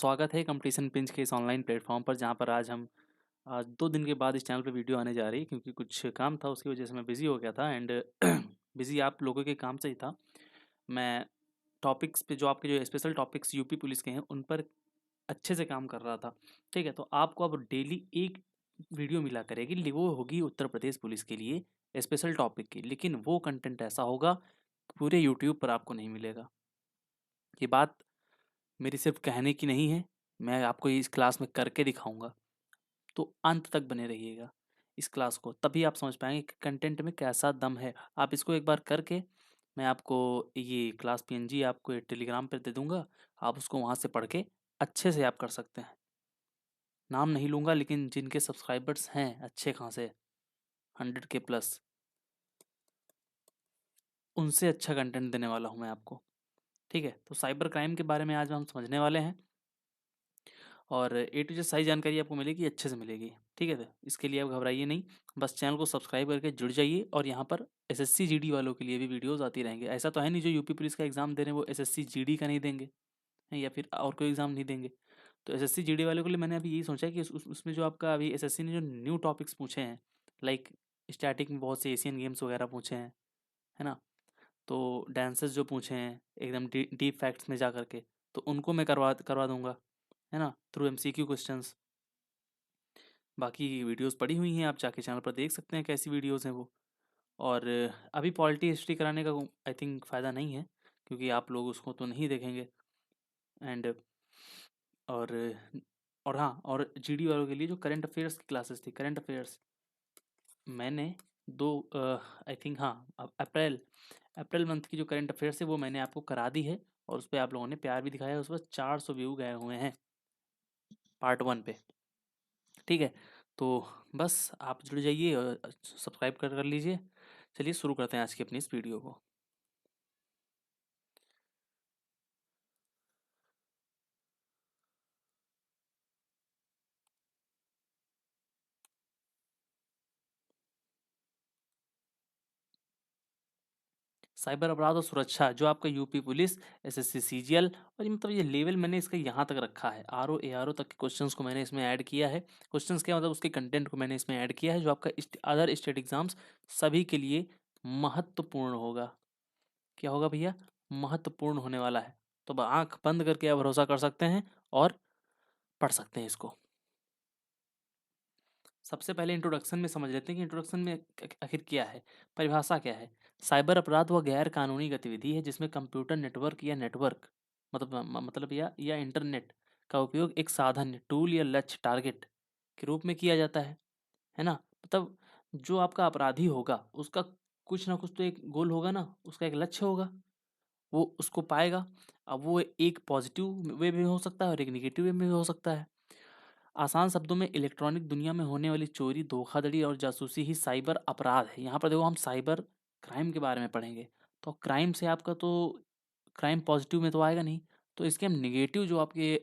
स्वागत है competition pinch के इस ऑनलाइन प्लेटफॉर्म पर जहाँ पर आज 2 दिन के बाद इस चैनल पे वीडियो आने जा रही है क्योंकि कुछ काम था उसकी वजह से मैं बिज़ी हो गया था एंड बिज़ी आप लोगों के काम से ही था। मैं टॉपिक्स पे जो आपके जो स्पेशल टॉपिक्स यूपी पुलिस के हैं उन पर अच्छे से काम कर रहा था। ठीक है, तो आपको अब डेली एक वीडियो मिला करेगी वो होगी उत्तर प्रदेश पुलिस के लिए स्पेशल टॉपिक की, लेकिन वो कंटेंट ऐसा होगा पूरे यूट्यूब पर आपको नहीं मिलेगा। ये बात मेरी सिर्फ कहने की नहीं है, मैं आपको इस क्लास में करके दिखाऊंगा। तो अंत तक बने रहिएगा इस क्लास को, तभी आप समझ पाएंगे कि कंटेंट में कैसा दम है। आप इसको एक बार करके, मैं आपको ये क्लास पीएनजी आपको टेलीग्राम पर दे दूंगा, आप उसको वहाँ से पढ़ के अच्छे से आप कर सकते हैं। नाम नहीं लूँगा लेकिन जिनके सब्सक्राइबर्स हैं अच्छे खासे 100K+, उनसे अच्छा कंटेंट देने वाला हूँ मैं आपको। ठीक है, तो साइबर क्राइम के बारे में आज हम समझने वाले हैं और ए टू जेड सारी जानकारी आपको मिलेगी, अच्छे से मिलेगी। ठीक है, तो इसके लिए आप घबराइए नहीं, बस चैनल को सब्सक्राइब करके जुड़ जाइए। और यहाँ पर एसएससी जीडी वालों के लिए भी वीडियोस आती रहेंगे। ऐसा तो है नहीं जो यूपी पुलिस का एग्जाम दे रहे हैं वो एसएससी जीडी का नहीं देंगे हैं या फिर और कोई एग्जाम नहीं देंगे। तो एसएससी जीडी वालों के लिए मैंने अभी यही सोचा है कि उसमें जो आपका अभी एसएससी ने जो न्यू टॉपिक्स पूछे हैं, लाइक स्टैटिक में बहुत से एशियन गेम्स वगैरह पूछे हैं, है ना, तो डांसेस जो पूछे हैं एकदम डीप फैक्ट्स में जा करके, तो उनको मैं करवा करवा दूंगा, है ना, थ्रू एमसीक्यू क्वेश्चंस। बाकी वीडियोस पड़ी हुई हैं, आप जाके चैनल पर देख सकते हैं कैसी वीडियोस हैं वो। और अभी पॉलिटी हिस्ट्री कराने का आई थिंक फ़ायदा नहीं है क्योंकि आप लोग उसको तो नहीं देखेंगे। एंड और और हाँ, और जीडी वालों के लिए जो करंट अफेयर्स की क्लासेस थी, करंट अफेयर्स मैंने दो आई थिंक हाँ, अप्रैल अप्रैल मंथ की जो करंट अफेयर्स है वो मैंने आपको करा दी है और उस पर आप लोगों ने प्यार भी दिखाया है। उस पर 400 व्यू गए हुए हैं पार्ट 1 पे। ठीक है, तो बस आप जुड़ जाइए और सब्सक्राइब कर लीजिए। चलिए शुरू करते हैं आज की अपनी इस वीडियो को। साइबर अपराध और सुरक्षा जो आपका यूपी पुलिस, एसएससी सीजीएल, और ये मतलब ये लेवल मैंने इसका यहाँ तक रखा है, आरओ एआरओ तक के क्वेश्चंस को मैंने इसमें ऐड किया है। क्वेश्चंस क्या मतलब, उसके कंटेंट को मैंने इसमें ऐड किया है जो आपका अदर स्टेट एग्जाम्स सभी के लिए महत्वपूर्ण होगा। क्या होगा भैया? महत्वपूर्ण होने वाला है। तो अब आंख बंद करके आप भरोसा कर सकते हैं और पढ़ सकते हैं इसको। सबसे पहले इंट्रोडक्शन में समझ लेते हैं कि इंट्रोडक्शन में आखिर क्या है, परिभाषा क्या है। साइबर अपराध वह गैर कानूनी गतिविधि है जिसमें कंप्यूटर नेटवर्क या नेटवर्क मतलब या इंटरनेट का उपयोग एक साधन, टूल या लक्ष्य, टारगेट के रूप में किया जाता है ना। मतलब जो आपका अपराधी होगा उसका कुछ ना कुछ तो एक गोल होगा ना, उसका एक लक्ष्य होगा, वो उसको पाएगा। अब वो एक पॉजिटिव वे में हो सकता है और एक निगेटिव वे में भी हो सकता है। आसान शब्दों में इलेक्ट्रॉनिक दुनिया में होने वाली चोरी, धोखाधड़ी और जासूसी ही साइबर अपराध है। यहाँ पर देखो हम साइबर क्राइम के बारे में पढ़ेंगे, तो क्राइम से आपका तो क्राइम पॉजिटिव में तो आएगा नहीं, तो इसके हम निगेटिव जो आपके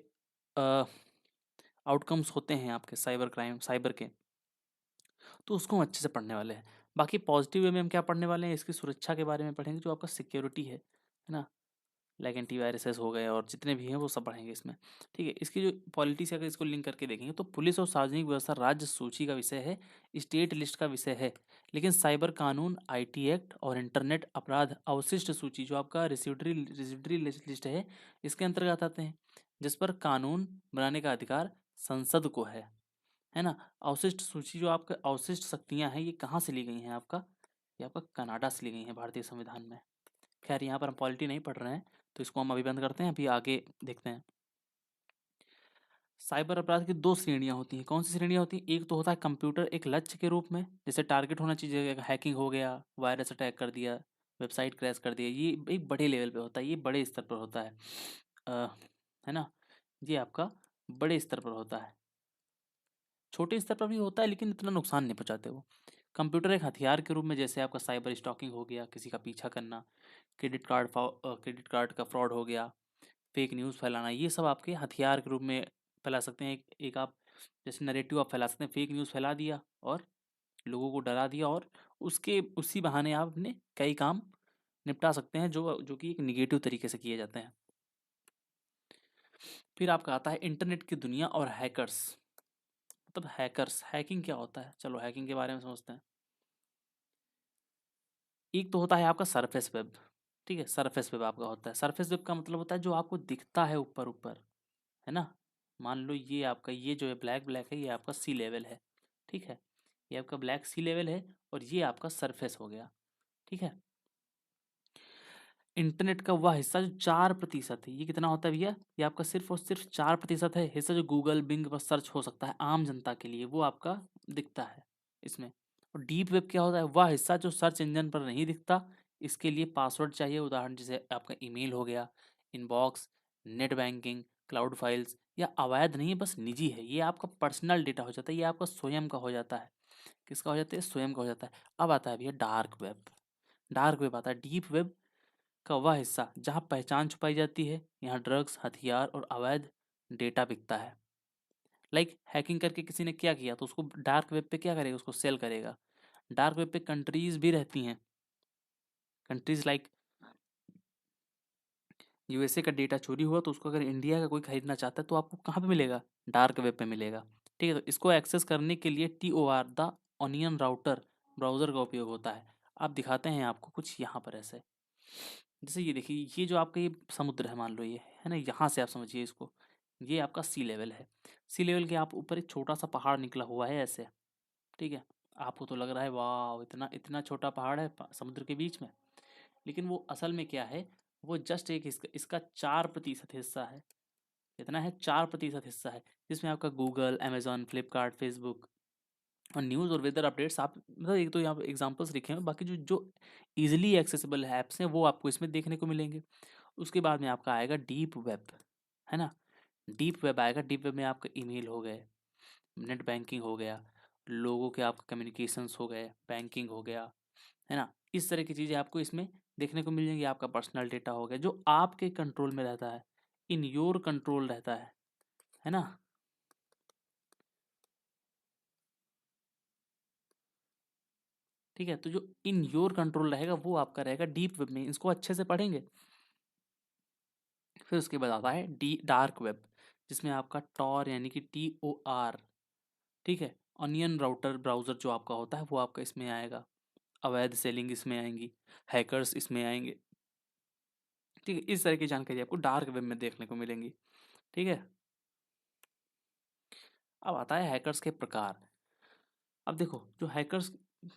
आउटकम्स होते हैं आपके साइबर क्राइम साइबर के, तो उसको हम अच्छे से पढ़ने वाले हैं। बाकी पॉजिटिव वे में हम क्या पढ़ने वाले हैं, इसकी सुरक्षा के बारे में पढ़ेंगे, जो आपका सिक्योरिटी है ना, लाइक एंटीवायरसेस हो गए और जितने भी हैं वो सब पढ़ेंगे इसमें। ठीक है, इसकी जो पॉलिटी से अगर इसको लिंक करके देखेंगे तो पुलिस और सार्वजनिक व्यवस्था राज्य सूची का विषय है, स्टेट लिस्ट का विषय है। लेकिन साइबर कानून, आईटी एक्ट और इंटरनेट अपराध अवशिष्ट सूची जो आपका रिसिडरी लिस्ट है, इसके अंतर्गत आते हैं, जिस पर कानून बनाने का अधिकार संसद को है ना। अवशिष्ट सूची जो आपका अवशिष्ट शक्तियां हैं ये कहाँ से ली गई हैं आपका, ये आपका कनाडा से ली गई हैं भारतीय संविधान में। खैर यहाँ पर हम पॉलिटी नहीं पढ़ रहे हैं, तो इसको हम अभी बंद करते हैं, अभी आगे देखते हैं। साइबर अपराध की दो श्रेणियां होती हैं। कौन सी श्रेणियां होती हैं? एक तो होता है कंप्यूटर एक लक्ष्य के रूप में, जैसे टारगेट होना चाहिए, हैकिंग हो गया, वायरस अटैक कर दिया, वेबसाइट क्रैश कर दिया, ये एक बड़े लेवल पे होता है, ये बड़े स्तर पर होता है। अ, है ना, ये आपका बड़े स्तर पर होता है। छोटे स्तर पर भी होता है लेकिन इतना नुकसान नहीं पहुंचाते वो। कंप्यूटर एक हथियार के रूप में, जैसे आपका साइबर स्टॉकिंग हो गया, किसी का पीछा करना, क्रेडिट कार्ड का फ्रॉड हो गया, फेक न्यूज़ फैलाना, ये सब आपके हथियार के रूप में फैला सकते हैं। एक आप जैसे नैरेटिव आप फैला सकते हैं, फेक न्यूज़ फैला दिया और लोगों को डरा दिया और उसके उसी बहाने आप अपने कई काम निपटा सकते हैं जो जो कि एक निगेटिव तरीके से किए जाते हैं। फिर आपका आता है इंटरनेट की दुनिया और हैकर्स। मतलब हैकर्स, हैकिंग क्या होता है, चलो हैकिंग के बारे में समझते हैं। एक तो होता है आपका सरफेस वेब। ठीक है, सरफेस वेब आपका होता है। सरफेस वेब का मतलब होता है जो आपको दिखता है ऊपर ऊपर, है ना। मान लो ये आपका, ये जो है ब्लैक ब्लैक है, ये आपका सी लेवल है। ठीक है, ये आपका ब्लैक सी लेवल है और ये आपका सरफेस हो गया। ठीक है, इंटरनेट का वह हिस्सा जो 4% है, ये कितना होता है भैया, ये आपका सिर्फ और सिर्फ 4% है हिस्सा जो गूगल बिंग पर सर्च हो सकता है आम जनता के लिए, वो आपका दिखता है इसमें। और डीप वेब क्या होता है, वह हिस्सा जो सर्च इंजन पर नहीं दिखता, इसके लिए पासवर्ड चाहिए। उदाहरण जैसे आपका ईमेल हो गया, inbox, net banking, cloud files, या अवैध नहीं है बस निजी है, ये आपका पर्सनल डेटा हो जाता है, ये आपका स्वयं का हो जाता है। किसका हो जाता है, स्वयं का हो जाता है। अब आता है भैया डार्क वेब। डार्क वेब आता है, डीप वेब का वह हिस्सा जहां पहचान छुपाई जाती है, यहाँ ड्रग्स, हथियार और अवैध डेटा बिकता है। लाइक हैकिंग करके किसी ने क्या किया तो उसको डार्क वेब पे क्या करेगा, उसको सेल करेगा। डार्क वेब पे कंट्रीज भी रहती हैं। कंट्रीज लाइक यूएसए का डेटा चोरी हुआ तो उसको अगर इंडिया का कोई खरीदना चाहता है तो आपको कहाँ पे मिलेगा, डार्क वेब पे मिलेगा। ठीक है, तो इसको एक्सेस करने के लिए TOR the onion router browser का उपयोग होता है। आप दिखाते हैं आपको कुछ यहाँ पर ऐसे, जैसे ये देखिए, ये जो आपका ये समुद्र है मान लो, ये है ना, यहाँ से आप समझिए इसको, ये आपका सी लेवल है। सी लेवल के आप ऊपर एक छोटा सा पहाड़ निकला हुआ है ऐसे। ठीक है, आपको तो लग रहा है वाह इतना इतना छोटा पहाड़ है समुद्र के बीच में, लेकिन वो असल में क्या है, वो जस्ट एक इसका 4% हिस्सा है। कितना है, 4% हिस्सा है, जिसमें आपका गूगल, अमेजोन, फ्लिपकार्ट, फेसबुक और न्यूज़ और वेदर अपडेट्स, आप मतलब एक तो यहाँ पे एग्जांपल्स लिखे हैं, बाकी जो जो इजीली एक्सेसिबल ऐप्स हैं वो आपको इसमें देखने को मिलेंगे। उसके बाद में आपका आएगा डीप वेब, है ना। डीप वेब आएगा, डीप वेब में आपका ईमेल हो गए, नेट बैंकिंग हो गया, लोगों के आपका कम्युनिकेशंस हो गए, बैंकिंग हो गया, है ना। इस तरह की चीज़ें आपको इसमें देखने को मिल जाएंगी। आपका पर्सनल डेटा हो गया जो आपके कंट्रोल में रहता है, इन योर कंट्रोल रहता है ना। ठीक है, तो जो इन योर कंट्रोल रहेगा वो आपका रहेगा डीप वेब में, इसको अच्छे से पढ़ेंगे। फिर उसके बाद आता है डी डार्क वेब, जिसमें आपका टॉर यानी कि TOR। ठीक है, ऑनियन राउटर ब्राउज़र जो आपका होता है वो आपका इसमें आएगा। अवैध सेलिंग इसमें आएंगी, हैकर्स इसमें आएंगे। ठीक है, इस तरह की जानकारी आपको डार्क वेब में देखने को मिलेंगी। ठीक है, अब आता है हैकर्स के प्रकार। अब देखो जो हैकर्स,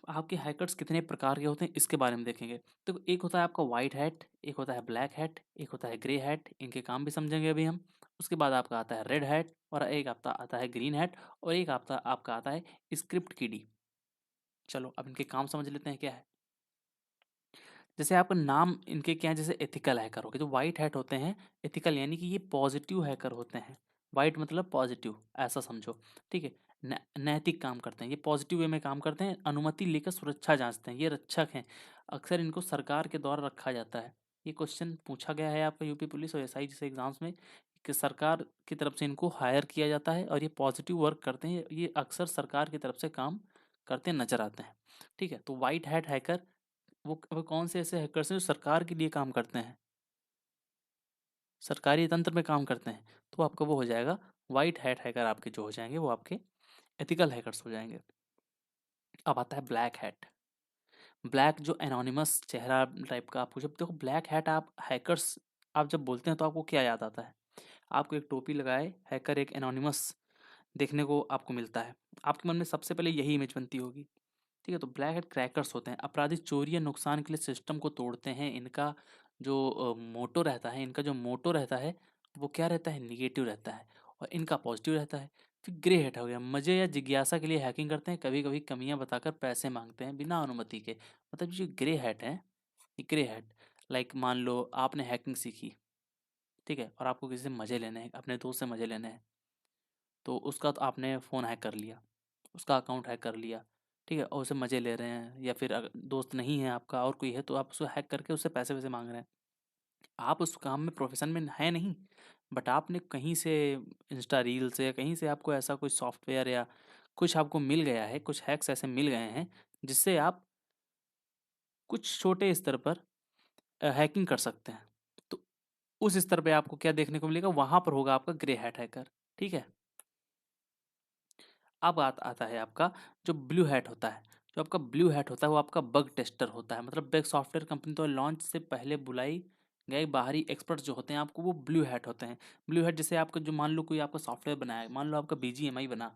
आपके हैकर्स कितने प्रकार के होते हैं इसके बारे में देखेंगे। देखो एक होता है आपका वाइट हैट, एक होता है ब्लैक हैट, एक होता है ग्रे हैट, इनके काम भी समझेंगे अभी हम। उसके बाद आपका आता है रेड हैट, और एक आपका आता है ग्रीन हैट, और एक आपका आपका आता है स्क्रिप्ट किडी। चलो अब इनके काम समझ लेते हैं क्या है। जैसे आपका नाम इनके क्या है, जैसे एथिकल हैकर हो गए, जो वाइट हैट होते हैं, एथिकल यानी कि ये पॉजिटिव हैकर होते हैं। वाइट मतलब पॉजिटिव, ऐसा समझो। ठीक है, नैतिक काम करते हैं, ये पॉजिटिव वे में काम करते हैं, अनुमति लेकर सुरक्षा जांचते हैं, ये रक्षक हैं। अक्सर इनको सरकार के द्वारा रखा जाता है। ये क्वेश्चन पूछा गया है आपका यूपी पुलिस और SI जैसे एग्जाम्स में, कि सरकार की तरफ से इनको हायर किया जाता है और ये पॉजिटिव वर्क करते हैं, ये अक्सर सरकार की तरफ से काम करते नजर आते हैं। ठीक है, तो वाइट हैट हैकर वो कौन से ऐसे हैकर्स हैं जो सरकार के लिए काम करते हैं, सरकारी तंत्र में काम करते हैं, तो आपका वो हो जाएगा वाइट हैट हैकर, आपके जो हो जाएंगे वो आपके एथिकल हैकर्स हो जाएंगे। अब आता है ब्लैक हैट। ब्लैक जो एनोनिमस चेहरा टाइप का, आपको जब देखो ब्लैक हैट आप हैकर्स आप जब बोलते हैं तो आपको क्या याद आता है, आपको एक टोपी लगाए हैकर, एक एनोनिमस देखने को आपको मिलता है, आपके मन में सबसे पहले यही इमेज बनती होगी। ठीक है, तो ब्लैक हेड क्रैकर्स होते हैं, अपराधी चोरी या नुकसान के लिए सिस्टम को तोड़ते हैं। इनका जो मोटो रहता है, इनका जो मोटो रहता है वो क्या रहता है, निगेटिव रहता है, और इनका पॉजिटिव रहता है। फिर ग्रे हेड हो गया, मजे या जिज्ञासा के लिए हैकिंग करते हैं, कभी कभी कमियां बताकर पैसे मांगते हैं बिना अनुमति के। मतलब जो ग्रे हेड है, ये ग्रे हेड, लाइक मान लो आपने हैकिंग सीखी, ठीक है, और आपको किसी से मजे लेने हैं, अपने दोस्त से मजे लेने हैं, तो उसका तो आपने फ़ोन हैक कर लिया, उसका अकाउंट हैक कर लिया। ठीक है, और उसे मज़े ले रहे हैं, या फिर अगर दोस्त नहीं है आपका और कोई है तो आप उसको हैक करके उससे पैसे वैसे मांग रहे हैं। आप उस काम में प्रोफेशन में है नहीं, बट आपने कहीं से इंस्टा रील से या कहीं से आपको ऐसा कोई सॉफ्टवेयर या कुछ आपको मिल गया है, कुछ हैक्स ऐसे मिल गए हैं जिससे आप कुछ छोटे स्तर पर हैकिंग कर सकते हैं। तो उस स्तर पे आपको क्या देखने को मिलेगा, वहां पर होगा आपका ग्रे हैट हैकर। ठीक है। अब आता है आपका जो ब्लू हैट होता है। जो आपका ब्लू हैट होता है वो आपका बग टेस्टर होता है। मतलब एक सॉफ्टवेयर कंपनी तो लॉन्च से पहले बुलाई गए बाहरी एक्सपर्ट्स जो होते हैं आपको, वो ब्लू हैट होते हैं। ब्लू हैट जैसे आपका जो, मान लो कोई आपका सॉफ्टवेयर बनाया, मान लो आपका बीजीएमआई बना,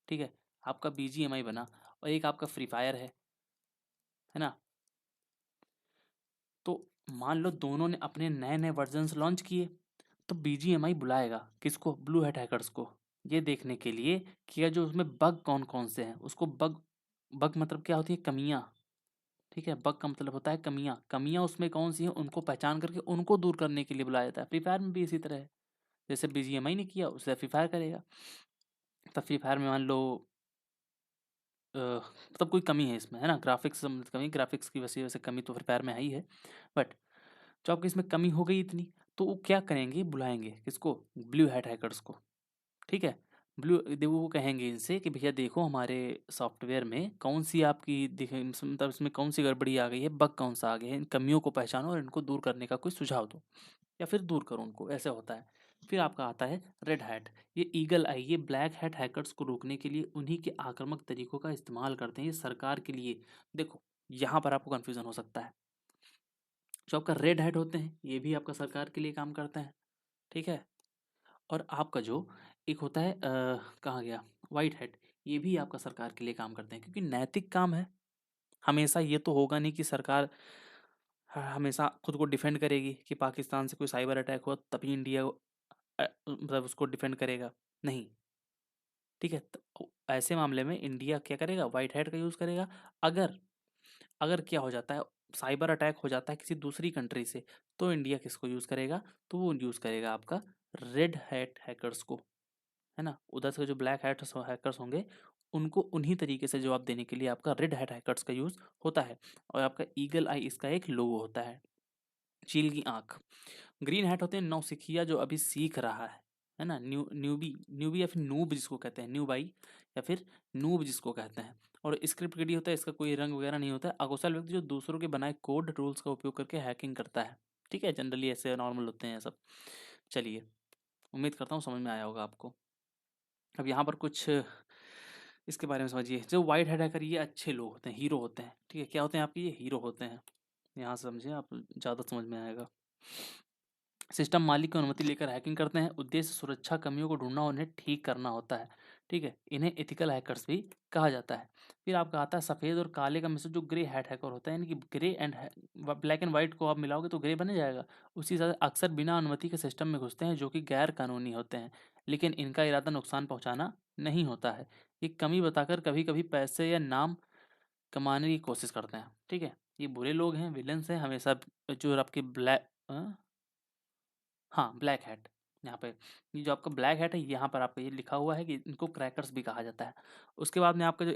ठीक है, आपका बीजीएमआई बना और एक आपका फ्री फायर है ना। तो मान लो दोनों ने अपने नए नए वर्जन्स लॉन्च किए, तो बीजीएमआई बुलाएगा किसको, ब्लू हैट हैकर्स को, ये देखने के लिए कि ये जो उसमें बग कौन कौन से हैं, उसको बग, बग मतलब क्या होती है, कमियां। ठीक है, बग का मतलब होता है कमियां, कमियां उसमें कौन सी हैं उनको पहचान करके उनको दूर करने के लिए बुलाया जाता है। फ्री फायर में भी इसी तरह है, जैसे बीजीएमआई ने किया उससे फ्री फायर करेगा। तो फ्री फायर में मान लो मतलब कोई कमी है इसमें, है ना, ग्राफिक्स से संबंधित कमी, ग्राफिक्स की वजह से कमी तो फ्री फायर में है ही है। बट जो आपकी इसमें कमी हो गई इतनी, तो वो क्या करेंगे, बुलाएंगे किसको, ब्लू हैट हैकर्स को। ठीक है। ब्लू वो कहेंगे इनसे कि भैया देखो हमारे सॉफ्टवेयर में कौन सी आपकी मतलब इसमें कौन सी गड़बड़ी आ गई है, बग कौन सा आ गया है, इन कमियों को पहचानो और इनको दूर करने का कोई सुझाव दो, या फिर दूर करो उनको, ऐसे होता है। फिर आपका आता है रेड हैट। ये ईगल आई, ये ब्लैक हैट हैकर्स को रोकने के लिए उन्हीं के आक्रामक तरीकों का इस्तेमाल करते हैं, ये सरकार के लिए। देखो, यहाँ पर आपको कन्फ्यूजन हो सकता है। जो आपका रेड हैट होते हैं ये भी आपका सरकार के लिए काम करते हैं। ठीक है। और आपका जो एक होता है कहाँ गया, वाइट हैट, ये भी आपका सरकार के लिए काम करते हैं, क्योंकि नैतिक काम है। हमेशा ये तो होगा नहीं कि सरकार हमेशा खुद को डिफेंड करेगी कि पाकिस्तान से कोई साइबर अटैक हुआ तभी इंडिया मतलब उसको डिफेंड करेगा, नहीं। ठीक है, तो ऐसे मामले में इंडिया क्या करेगा, वाइट हैट का यूज़ करेगा। अगर अगर क्या हो जाता है, साइबर अटैक हो जाता है किसी दूसरी कंट्री से, तो इंडिया किसको यूज़ करेगा, तो वो यूज़ करेगा आपका रेड हैट हैकर्स को, है ना। उधर से जो ब्लैक हैकर्स होंगे उनको उन्हीं तरीके से जवाब देने के लिए आपका रेड हैट हैकर्स का यूज़ होता है। और आपका ईगल आई इसका एक लोगो होता है, चील की आंख। ग्रीन हैट होते हैं नौसिखिया जो अभी सीख रहा है ना, न्यूबी, न्यूबी या फिर नूब जिसको कहते हैं, न्यूबाई या फिर नूब जिसको कहते हैं। और स्क्रिप्ट किडी होता है, इसका कोई रंग वगैरह नहीं होता है, अकुशल व्यक्ति जो दूसरों के बनाए कोड रूल्स का उपयोग करके हैकिंग करता है। ठीक है, जनरली ऐसे नॉर्मल होते हैं सब। चलिए, उम्मीद करता हूँ समझ में आया होगा आपको। अब यहाँ पर कुछ इसके बारे में समझिए। जो वाइट हेड हैकर ये अच्छे लोग होते हैं, हीरो होते हैं। ठीक है, क्या होते हैं आपके, ये हीरो होते हैं। यहाँ से समझिए आप, ज़्यादा समझ में आएगा। सिस्टम मालिक की अनुमति लेकर हैकिंग करते हैं, उद्देश्य सुरक्षा कमियों को ढूंढना और उन्हें ठीक करना होता है। ठीक है, इन्हें एथिकल हैकर्स भी कहा जाता है। फिर आपका आता है सफ़ेद और काले का मिश्रण, जो ग्रे हैट हैकर होता है, यानी कि grey and black and white को आप मिलाओगे तो ग्रे बन जाएगा। उसी तरह अक्सर बिना अनुमति के सिस्टम में घुसते हैं, जो कि गैर कानूनी होते हैं, लेकिन इनका इरादा नुकसान पहुंचाना नहीं होता है। ये कमी बताकर कभी कभी पैसे या नाम कमाने की कोशिश करते हैं। ठीक है, ये बुरे लोग हैं, विलन्स हैं हमेशा। जो आपके ब्लैक, हाँ, ब्लैक हैट। यहाँ पे ये जो आपका ब्लैक हैट है, यहाँ पर आपका ये लिखा हुआ है कि इनको क्रैकर्स भी कहा जाता है। उसके बाद में आपका जो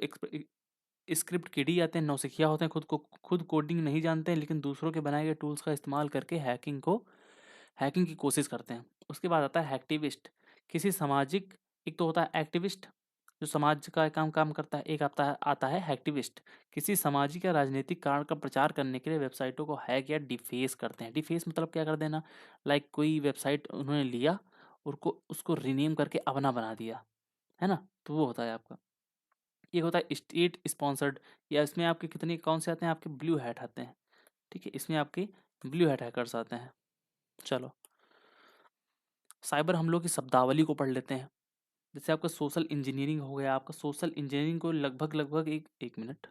स्क्रिप्ट किडी आते हैं, नौसिखिया होते हैं, खुद कोडिंग नहीं जानते हैं, लेकिन दूसरों के बनाए गए टूल्स का इस्तेमाल करके हैकिंग की कोशिश करते हैं। उसके बाद आता है एक्टिविस्ट। किसी सामाजिक, एक तो होता है एक्टिविस्ट जो समाज का काम काम करता है, एक आता है एक्टिविस्ट, किसी सामाजिक या राजनीतिक कारण का प्रचार करने के लिए वेबसाइटों को हैक या डिफेस करते हैं। डिफेस मतलब क्या कर देना, लाइक कोई वेबसाइट उन्होंने लिया और को उसको रीनेम करके अपना बना दिया, है ना, तो वो होता है आपका। एक होता है स्टेट स्पॉन्सर्ड, या इसमें आपके कितने कौन से आते हैं, आपके ब्लू हैट आते हैं। ठीक है, इसमें आपके ब्लू हैट हैकर्स आते हैं। चलो, साइबर हमलों की शब्दावली को पढ़ लेते हैं। जैसे आपका सोशल इंजीनियरिंग हो गया, आपका सोशल इंजीनियरिंग को लगभग लगभग एक एक मिनट,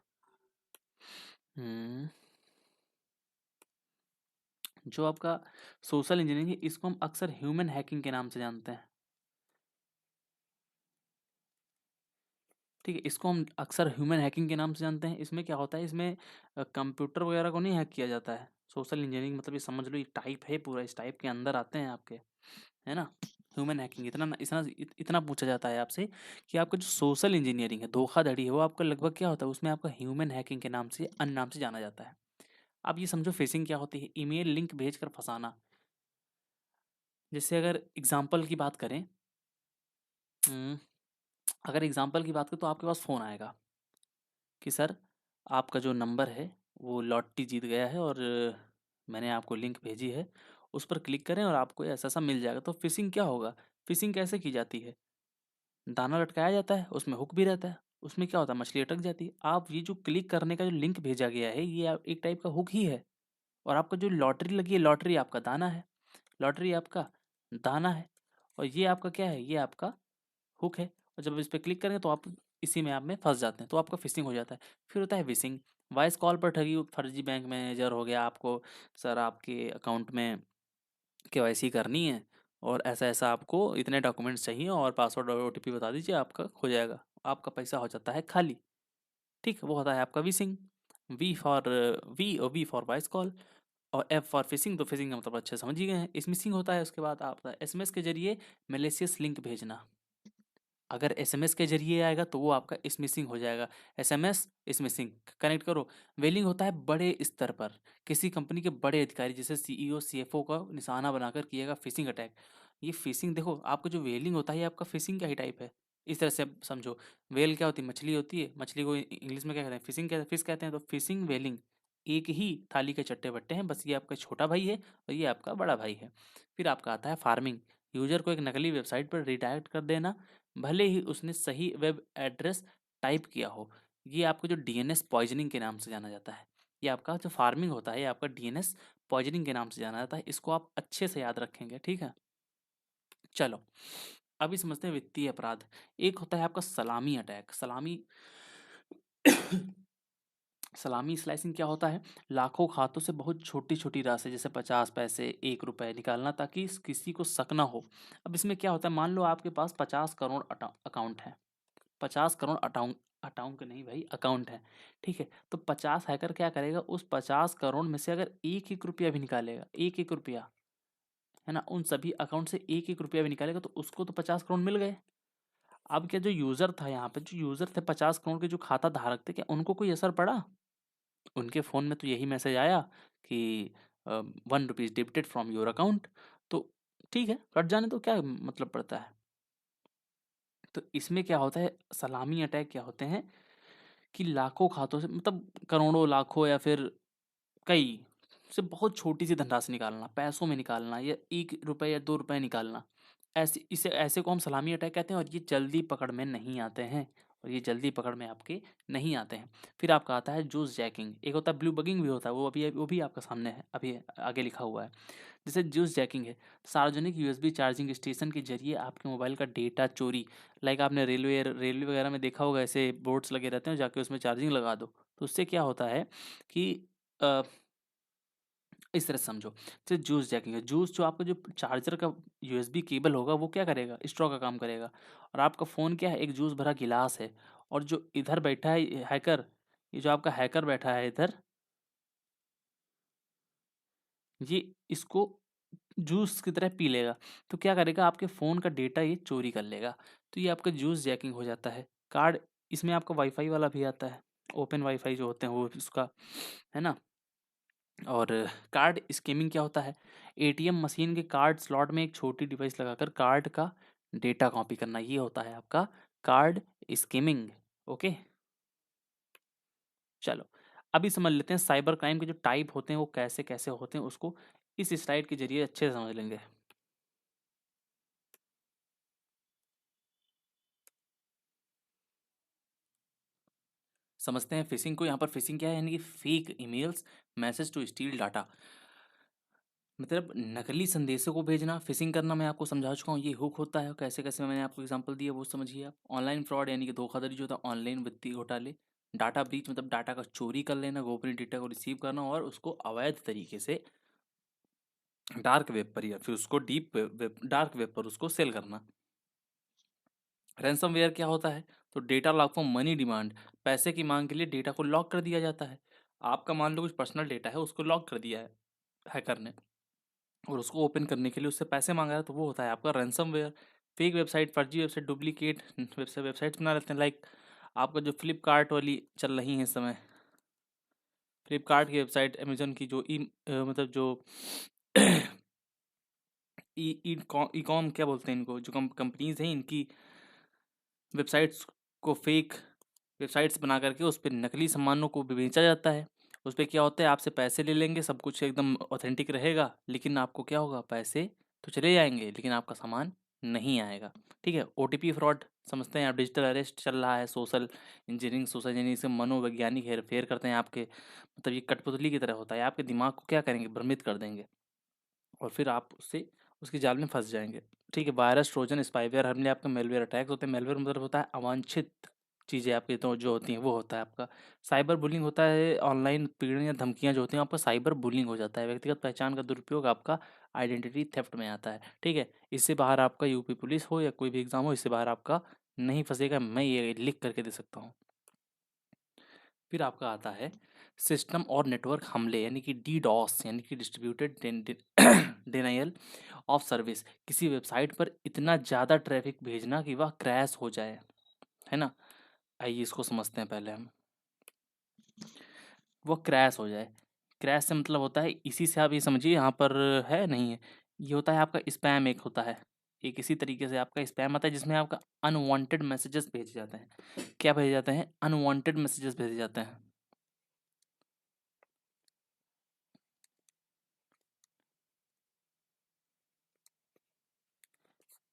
हम्म, जो आपका सोशल इंजीनियरिंग है इसको हम अक्सर ह्यूमन हैकिंग के नाम से जानते हैं। ठीक है, इसको हम अक्सर ह्यूमन हैकिंग के नाम से जानते हैं। इसमें क्या होता है, इसमें कंप्यूटर वगैरह को नहीं हैक किया जाता है। सोशल इंजीनियरिंग मतलब ये समझ लो, ये टाइप है पूरा, इस टाइप के अंदर आते हैं आपके, है ना। ह्यूमन हैकिंग इतना पूछा जाता है आपसे कि आपका जो सोशल इंजीनियरिंग है, धोखाधड़ी है, वो आपका लगभग क्या होता है, उसमें आपका ह्यूमन हैकिंग के नाम से, अन्य नाम से जाना जाता है। आप ये समझो फिशिंग क्या होती है, ईमेल लिंक भेजकर फंसाना। जैसे अगर एग्जाम्पल की बात करें, हम्म, अगर एग्जाम्पल की बात करें तो आपके पास फ़ोन आएगा कि सर आपका जो नंबर है वो लॉटरी जीत गया है, और मैंने आपको लिंक भेजी है उस पर क्लिक करें और आपको ऐसा ऐसा मिल जाएगा। तो फिशिंग क्या होगा, फिशिंग कैसे की जाती है, दाना लटकाया जाता है, उसमें हुक भी रहता है, उसमें क्या होता है मछली अटक जाती है। आप ये जो क्लिक करने का जो लिंक भेजा गया है ये एक टाइप का हुक ही है, और आपका जो लॉटरी लगी है, लॉटरी आपका दाना है, लॉटरी आपका दाना है, और ये आपका क्या है, ये आपका हुक है। और जब इस पे क्लिक करेंगे तो आप इसी में आप में फंस जाते हैं, तो आपका फिशिंग हो जाता है। फिर होता है विशिंग, वॉइस कॉल पर ठगी, फर्जी बैंक मैनेजर हो गया, आपको सर आपके अकाउंट में केवाईसी करनी है और ऐसा ऐसा आपको इतने डॉक्यूमेंट्स चाहिए और पासवर्ड और ओटीपी बता दीजिए, आपका हो जाएगा, आपका पैसा हो जाता है खाली। ठीक, वो होता है आपका vishing. V for voice call, और एफ फॉर फिशिंग, तो फिशिंग का मतलब अच्छे समझ ही गए हैं। स्मिशिंग होता है उसके बाद आपका एसएमएस के जरिए मेलेशियस लिंक भेजना। अगर एसएमएस के जरिए आएगा तो वो आपका स्मिशिंग हो जाएगा। एसएमएस स्मिशिंग कनेक्ट करो। वेलिंग होता है बड़े स्तर पर, किसी कंपनी के बड़े अधिकारी जैसे सीईओ सीएफओ का निशाना बनाकर किएगा फिशिंग अटैक। ये फिशिंग देखो, आपका जो वेलिंग होता है ये आपका फिशिंग का ही टाइप है। इस तरह से आप समझो, वेल क्या होती है, मछली होती है, मछली को इंग्लिश में क्या कहते हैं, फिशिंग कहते हैं, फिश कहते हैं। तो फिशिंग वेलिंग एक ही थाली के चट्टे बट्टे हैं, बस ये आपका छोटा भाई है और ये आपका बड़ा भाई है। फिर आपका आता है फार्मिंग, यूजर को एक नकली वेबसाइट पर रिडायरेक्ट कर देना, भले ही उसने सही वेब एड्रेस टाइप किया हो। ये आपको जो डीएनएस पॉइजनिंग के नाम से जाना जाता है। ये आपका जो फार्मिंग होता है ये आपका डीएनएस पॉइजनिंग के नाम से जाना जाता है। इसको आप अच्छे से याद रखेंगे, ठीक है। चलो अभी समझते हैं वित्तीय अपराध। एक होता है आपका सलामी अटैक। सलामी सलामी स्लाइसिंग क्या होता है, लाखों खातों से बहुत छोटी छोटी राशि जैसे 50 पैसे 1 रुपए निकालना ताकि किसी को शक ना हो। अब इसमें क्या होता है, मान लो आपके पास 50 करोड़ अकाउंट है, 50 करोड़ अकाउंट नहीं भाई, अकाउंट है, ठीक है। तो 50 हैकर क्या करेगा, उस 50 करोड़ में से अगर एक एक रुपया भी निकालेगा, एक एक रुपया, है ना, उन सभी अकाउंट से एक एक रुपया भी निकालेगा तो उसको तो 50 करोड़ मिल गए। अब क्या जो यूजर था, यहाँ पे जो यूजर थे 50 करोड़ के जो खाता धारक थे, क्या उनको कोई असर पड़ा, उनके फ़ोन में तो यही मैसेज आया कि 1 रुपीज़ डिबिटेड फ्रॉम योर अकाउंट। तो ठीक है, कट जाने तो क्या मतलब पड़ता है। तो इसमें क्या होता है, सलामी अटैक क्या होते हैं कि लाखों खातों से, मतलब करोड़ों लाखों या फिर कई से बहुत छोटी सी धनराशि निकालना, पैसों में निकालना, या 1 रुपए या 2 रुपए निकालना, ऐसे इसे ऐसे को हम सलामी अटैक कहते हैं। और ये जल्दी पकड़ में नहीं आते हैं, और ये जल्दी पकड़ में आपके नहीं आते हैं। फिर आपका आता है जूस जैकिंग, एक होता है ब्लू बगिंग भी होता है, वो भी आपका सामने है, अभी आगे लिखा हुआ है। जैसे जूस जैकिंग है, सार्वजनिक यूएसबी चार्जिंग स्टेशन के जरिए आपके मोबाइल का डेटा चोरी। लाइक आपने रेलवे वगैरह में देखा होगा, ऐसे बोर्ड्स लगे रहते हैं, जाके उसमें चार्जिंग लगा दो। तो उससे क्या होता है कि अ, इस तरह से समझो, जैसे जूस जैकिंग है, जूस जो आपका जो चार्जर का यूएसबी केबल होगा वो क्या करेगा, स्ट्रॉ का काम करेगा। और आपका फ़ोन क्या है, एक जूस भरा गिलास है। और जो इधर बैठा है हैकर, ये जो आपका हैकर बैठा है इधर, ये इसको जूस की तरह पी लेगा। तो क्या करेगा, आपके फ़ोन का डेटा ये चोरी कर लेगा। तो ये आपका जूस जैकिंग हो जाता है। कार्ड, इसमें आपका वाईफाई वाला भी आता है, ओपन वाईफाई जो होते हैं वो इसका, है ना। और कार्ड स्किमिंग क्या होता है, एटीएम मशीन के कार्ड स्लॉट में एक छोटी डिवाइस लगाकर कार्ड का डेटा कॉपी करना, ये होता है आपका कार्ड स्किमिंग। ओके, चलो अभी समझ लेते हैं साइबर क्राइम के जो टाइप होते हैं वो कैसे कैसे होते हैं, उसको इस स्लाइड के जरिए अच्छे से समझ लेंगे। समझते हैं फिशिंग को। यहाँ पर फिशिंग क्या है, यानी कि fake emails, message to steal data, मतलब नकली संदेशों को भेजना, फिशिंग करना। मैं आपको समझा चुका हूँ, ये हुक होता है, कैसे कैसे मैंने आपको एग्जांपल दिया वो समझिए आप। ऑनलाइन फ्रॉड यानी कि धोखाधड़ी जो होता है, ऑनलाइन वित्तीय घोटाले। डाटा ब्रीच मतलब डाटा का चोरी कर लेना, गोपनीय डेटा को रिसीव करना और उसको अवैध तरीके से डार्क वेब पर या फिर उसको डीप वेब डार्क वेब पर उसको सेल करना। रैंसमवेयर क्या होता है, तो data lock for money demand, पैसे की मांग के लिए डेटा को लॉक कर दिया जाता है। आपका मान लो कुछ पर्सनल डेटा है, उसको लॉक कर दिया है हैकर ने, और उसको ओपन करने के लिए उससे पैसे मांग रहा है, तो वो होता है आपका रैंसमवेयर। फेक वेबसाइट, फर्जी वेबसाइट, डुप्लीकेट वेबसाइट्स बना लेते हैं। लाइक आपका जो फ्लिपकार्ट वाली चल रही है इस समय, फ्लिपकार्ट की वेबसाइट, अमेजोन की जो मतलब जो ई ई ई कॉम क्या बोलते हैं इनको, जो कंपनीज हैं इनकी वेबसाइट्स को फेक वेबसाइट्स बना करके उस पर नकली सामानों को बेचा जाता है। उस पे क्या होता है, आपसे पैसे ले लेंगे, सब कुछ एकदम ऑथेंटिक रहेगा, लेकिन आपको क्या होगा, पैसे तो चले जाएंगे लेकिन आपका सामान नहीं आएगा। ठीक है, ओटीपी फ्रॉड समझते हैं आप, डिजिटल अरेस्ट चल रहा है, सोशल इंजीनियरिंग से मनोवैज्ञानिक हेरफेर करते हैं आपके, मतलब ये कठपुतली की तरह होता है, आपके दिमाग को क्या करेंगे, भ्रमित कर देंगे और फिर आप उससे उसकी जाल में फंस जाएंगे। ठीक है, वायरस, ट्रोजन, स्पाईवेयर, हमले आपके मेलवेयर अटैक्स होते हैं। मेलवेयर मतलब होता है अवांछित चीज़ें आपकी तो जो होती हैं वो होता है आपका। साइबर बुलिंग होता है ऑनलाइन पीड़न या धमकियाँ जो होती हैं, आपका साइबर बुलिंग हो जाता है। व्यक्तिगत पहचान का दुरुपयोग आपका आइडेंटिटी थेफ्ट में आता है। ठीक है, इससे बाहर आपका यूपी पुलिस हो या कोई भी एग्जाम हो, इससे बाहर आपका नहीं फंसेगा, मैं ये लिख करके दे सकता हूँ। फिर आपका आता है सिस्टम और नेटवर्क हमले, यानी कि डीडॉस, यानी कि डिस्ट्रीब्यूटेड डिनायल ऑफ सर्विस। किसी वेबसाइट पर इतना ज़्यादा ट्रैफिक भेजना कि वह क्रैश हो जाए, है ना। आइए इसको समझते हैं पहले हम। वो क्रैश हो जाए, क्रैश से मतलब होता है, इसी से आप ये समझिए यहाँ पर है नहीं है, ये होता है आपका स्पैम, एक होता है, एक इसी तरीके से आपका स्पैम आता है जिसमें आपका अनवांटेड मैसेजेस भेजे जाते हैं। क्या भेजे जाते हैं, अनवांटेड मैसेजेस भेजे जाते हैं।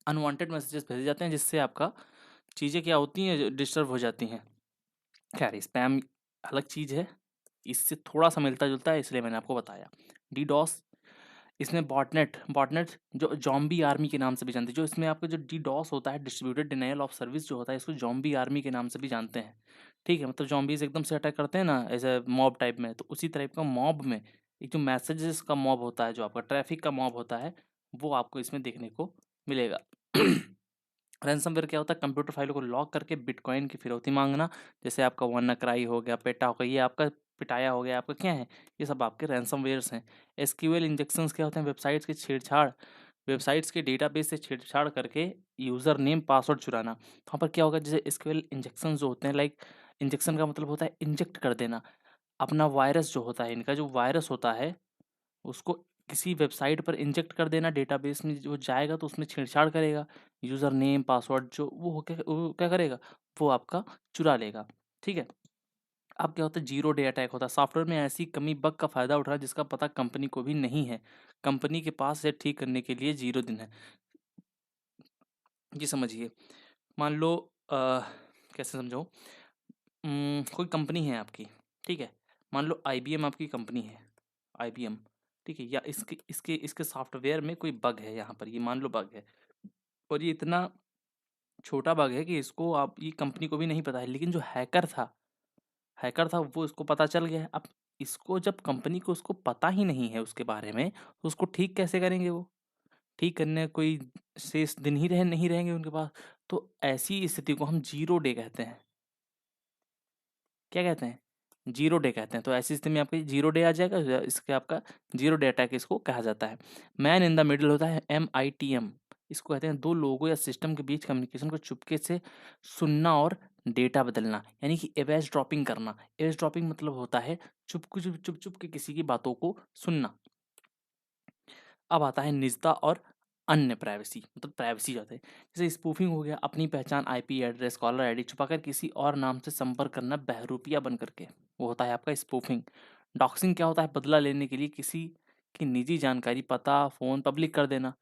अनवांटेड मैसेजेस भेजे जाते हैं जिससे आपका चीज़ें क्या होती हैं, डिस्टर्ब हो जाती हैं। खैर, स्पैम अलग चीज़ है, इससे थोड़ा सा मिलता जुलता है, इसलिए मैंने आपको बताया। डीडॉस, इसमें बॉटनेट जो जॉम्बी आर्मी के नाम से भी जानते हैं, जो इसमें आपका जो डीडॉस होता है, डिस्ट्रीब्यूटेड डिनायल ऑफ सर्विस जो होता है, इसको जॉम्बी आर्मी के नाम से भी जानते हैं। ठीक है, मतलब जॉम्बीज एकदम से अटैक करते हैं ना, ऐसे मॉब टाइप में, तो उसी टाइप का मॉब में एक जो मैसेजेस का मॉब होता है, जो आपका ट्रैफिक का मॉब होता है, वो आपको इसमें देखने को मिलेगा। रैंसमवेयर क्या होता है, कंप्यूटर फाइलों को लॉक करके बिटकॉइन की फिरौती मांगना, जैसे आपका WannaCry हो गया, पेटा हो गया, ये आपका पिटाया हो गया, आपका क्या है, ये सब आपके रैंसमवेयर्स हैं। एसक्यूएल इंजेक्शंस क्या होते हैं, वेबसाइट्स के डेटाबेस से छेड़छाड़ करके यूज़र नेम पासवर्ड चुराना। वहाँ पर क्या होगा, जैसे एसक्यूएल इंजेक्शन जो होते हैं, लाइक इंजेक्शन का मतलब होता है इंजेक्ट कर देना, अपना वायरस जो होता है, इनका जो वायरस होता है उसको किसी वेबसाइट पर इंजेक्ट कर देना, डेटाबेस में जो जाएगा तो उसमें छेड़छाड़ करेगा, यूज़र नेम पासवर्ड जो वो क्या करेगा, वो आपका चुरा लेगा। ठीक है, अब क्या होता है, जीरो डे अटैक होता है, सॉफ्टवेयर में ऐसी कमी बग का फ़ायदा उठा जिसका पता कंपनी को भी नहीं है, कंपनी के पास इसे ठीक करने के लिए 0 दिन है। जी समझिए, मान लो कैसे समझाऊँ, कोई कंपनी है आपकी, ठीक है, मान लो IBM आपकी कंपनी है, IBM, ठीक है, या इसके इसके इसके सॉफ्टवेयर में कोई बग है, यहाँ पर ये मान लो बग है, और ये इतना छोटा बग है कि इसको आप ये कंपनी को भी नहीं पता है, लेकिन जो हैकर था वो इसको पता चल गया है। अब इसको जब कंपनी को उसको पता ही नहीं है उसके बारे में, तो उसको ठीक कैसे करेंगे वो, ठीक करने का कोई शेष दिन ही नहीं रहेंगे उनके पास। तो ऐसी स्थिति को हम जीरो डे कहते हैं। क्या कहते हैं, जीरो डे कहते हैं। तो ऐसी स्थिति में आपका जीरो डे आ जाएगा, इसके आपका जीरो डे अटैक इसको कहा जाता है। मैन इन द मिडिल होता है, MITM, इसको कहते हैं दो लोगों या सिस्टम के बीच कम्युनिकेशन को चुपके से सुनना और डेटा बदलना, यानी कि एवेज ड्रॉपिंग करना। एवेज ड्रॉपिंग मतलब होता है चुप चुप चुप चुप के किसी की बातों को सुनना। अब आता है निजता और अन्य प्राइवेसी, मतलब प्राइवेसी जाते हैं, जैसे स्पूफिंग हो गया, अपनी पहचान, IP एड्रेस, कॉलर ID छुपाकर किसी और नाम से संपर्क करना बहरूपिया बन करके, वो होता है आपका स्पूफिंग। डॉक्सिंग क्या होता है, बदला लेने के लिए किसी की निजी जानकारी, पता, फ़ोन पब्लिक कर देना।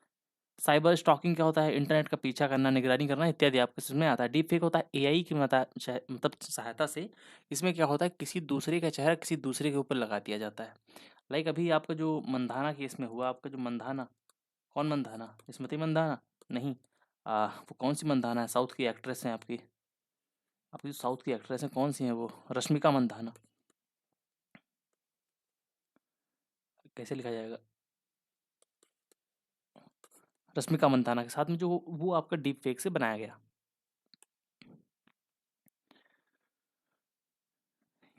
साइबर स्टॉकिंग क्या होता है, इंटरनेट का पीछा करना, निगरानी करना इत्यादि आपके इसमें आता है। डीप फेक होता है AI की मतलब सहायता से, इसमें क्या होता है, किसी दूसरे का चेहरा किसी दूसरे के ऊपर लगा दिया जाता है। लाइक अभी आपका जो मंधाना केस में हुआ, आपका जो मंधाना, कौन मंधाना, स्मृति मंधाना नहीं, वो कौन सी मंधाना है, साउथ की एक्ट्रेस हैं आपकी, आपकी जो साउथ की एक्ट्रेस हैं कौन सी हैं, वो रश्मिका मंधाना, कैसे लिखा जाएगा, रश्मिका मंधाना के साथ में जो वो आपका डीप फेक से बनाया गया।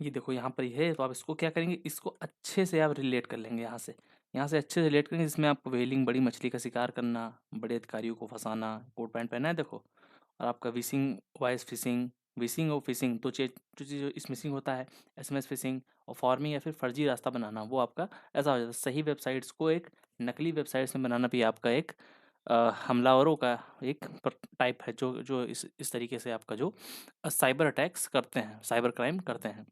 ये देखो यहाँ पर ये है, तो आप इसको क्या करेंगे, इसको अच्छे से आप रिलेट कर लेंगे, यहाँ से अच्छे से रिलेट करेंगे, जिसमें आपको व्हेलिंग, बड़ी मछली का शिकार करना, बड़े अधिकारियों को फंसाना, कोट पैंट पहना है देखो, और आपका विशिंग, वॉइस फिशिंग, विशिंग और फिशिंग तो चीज़ जो इस मिसिंग होता है, SMS फिशिंग, और फॉर्मिंग या फिर फर्जी रास्ता बनाना, वो आपका ऐसा हो जाता है। सही वेबसाइट्स को एक नकली वेबसाइट्स में बनाना भी आपका एक हमलावरों का एक टाइप है, जो जो इस तरीके से आपका जो साइबर अटैक्स करते हैं, साइबर क्राइम करते हैं।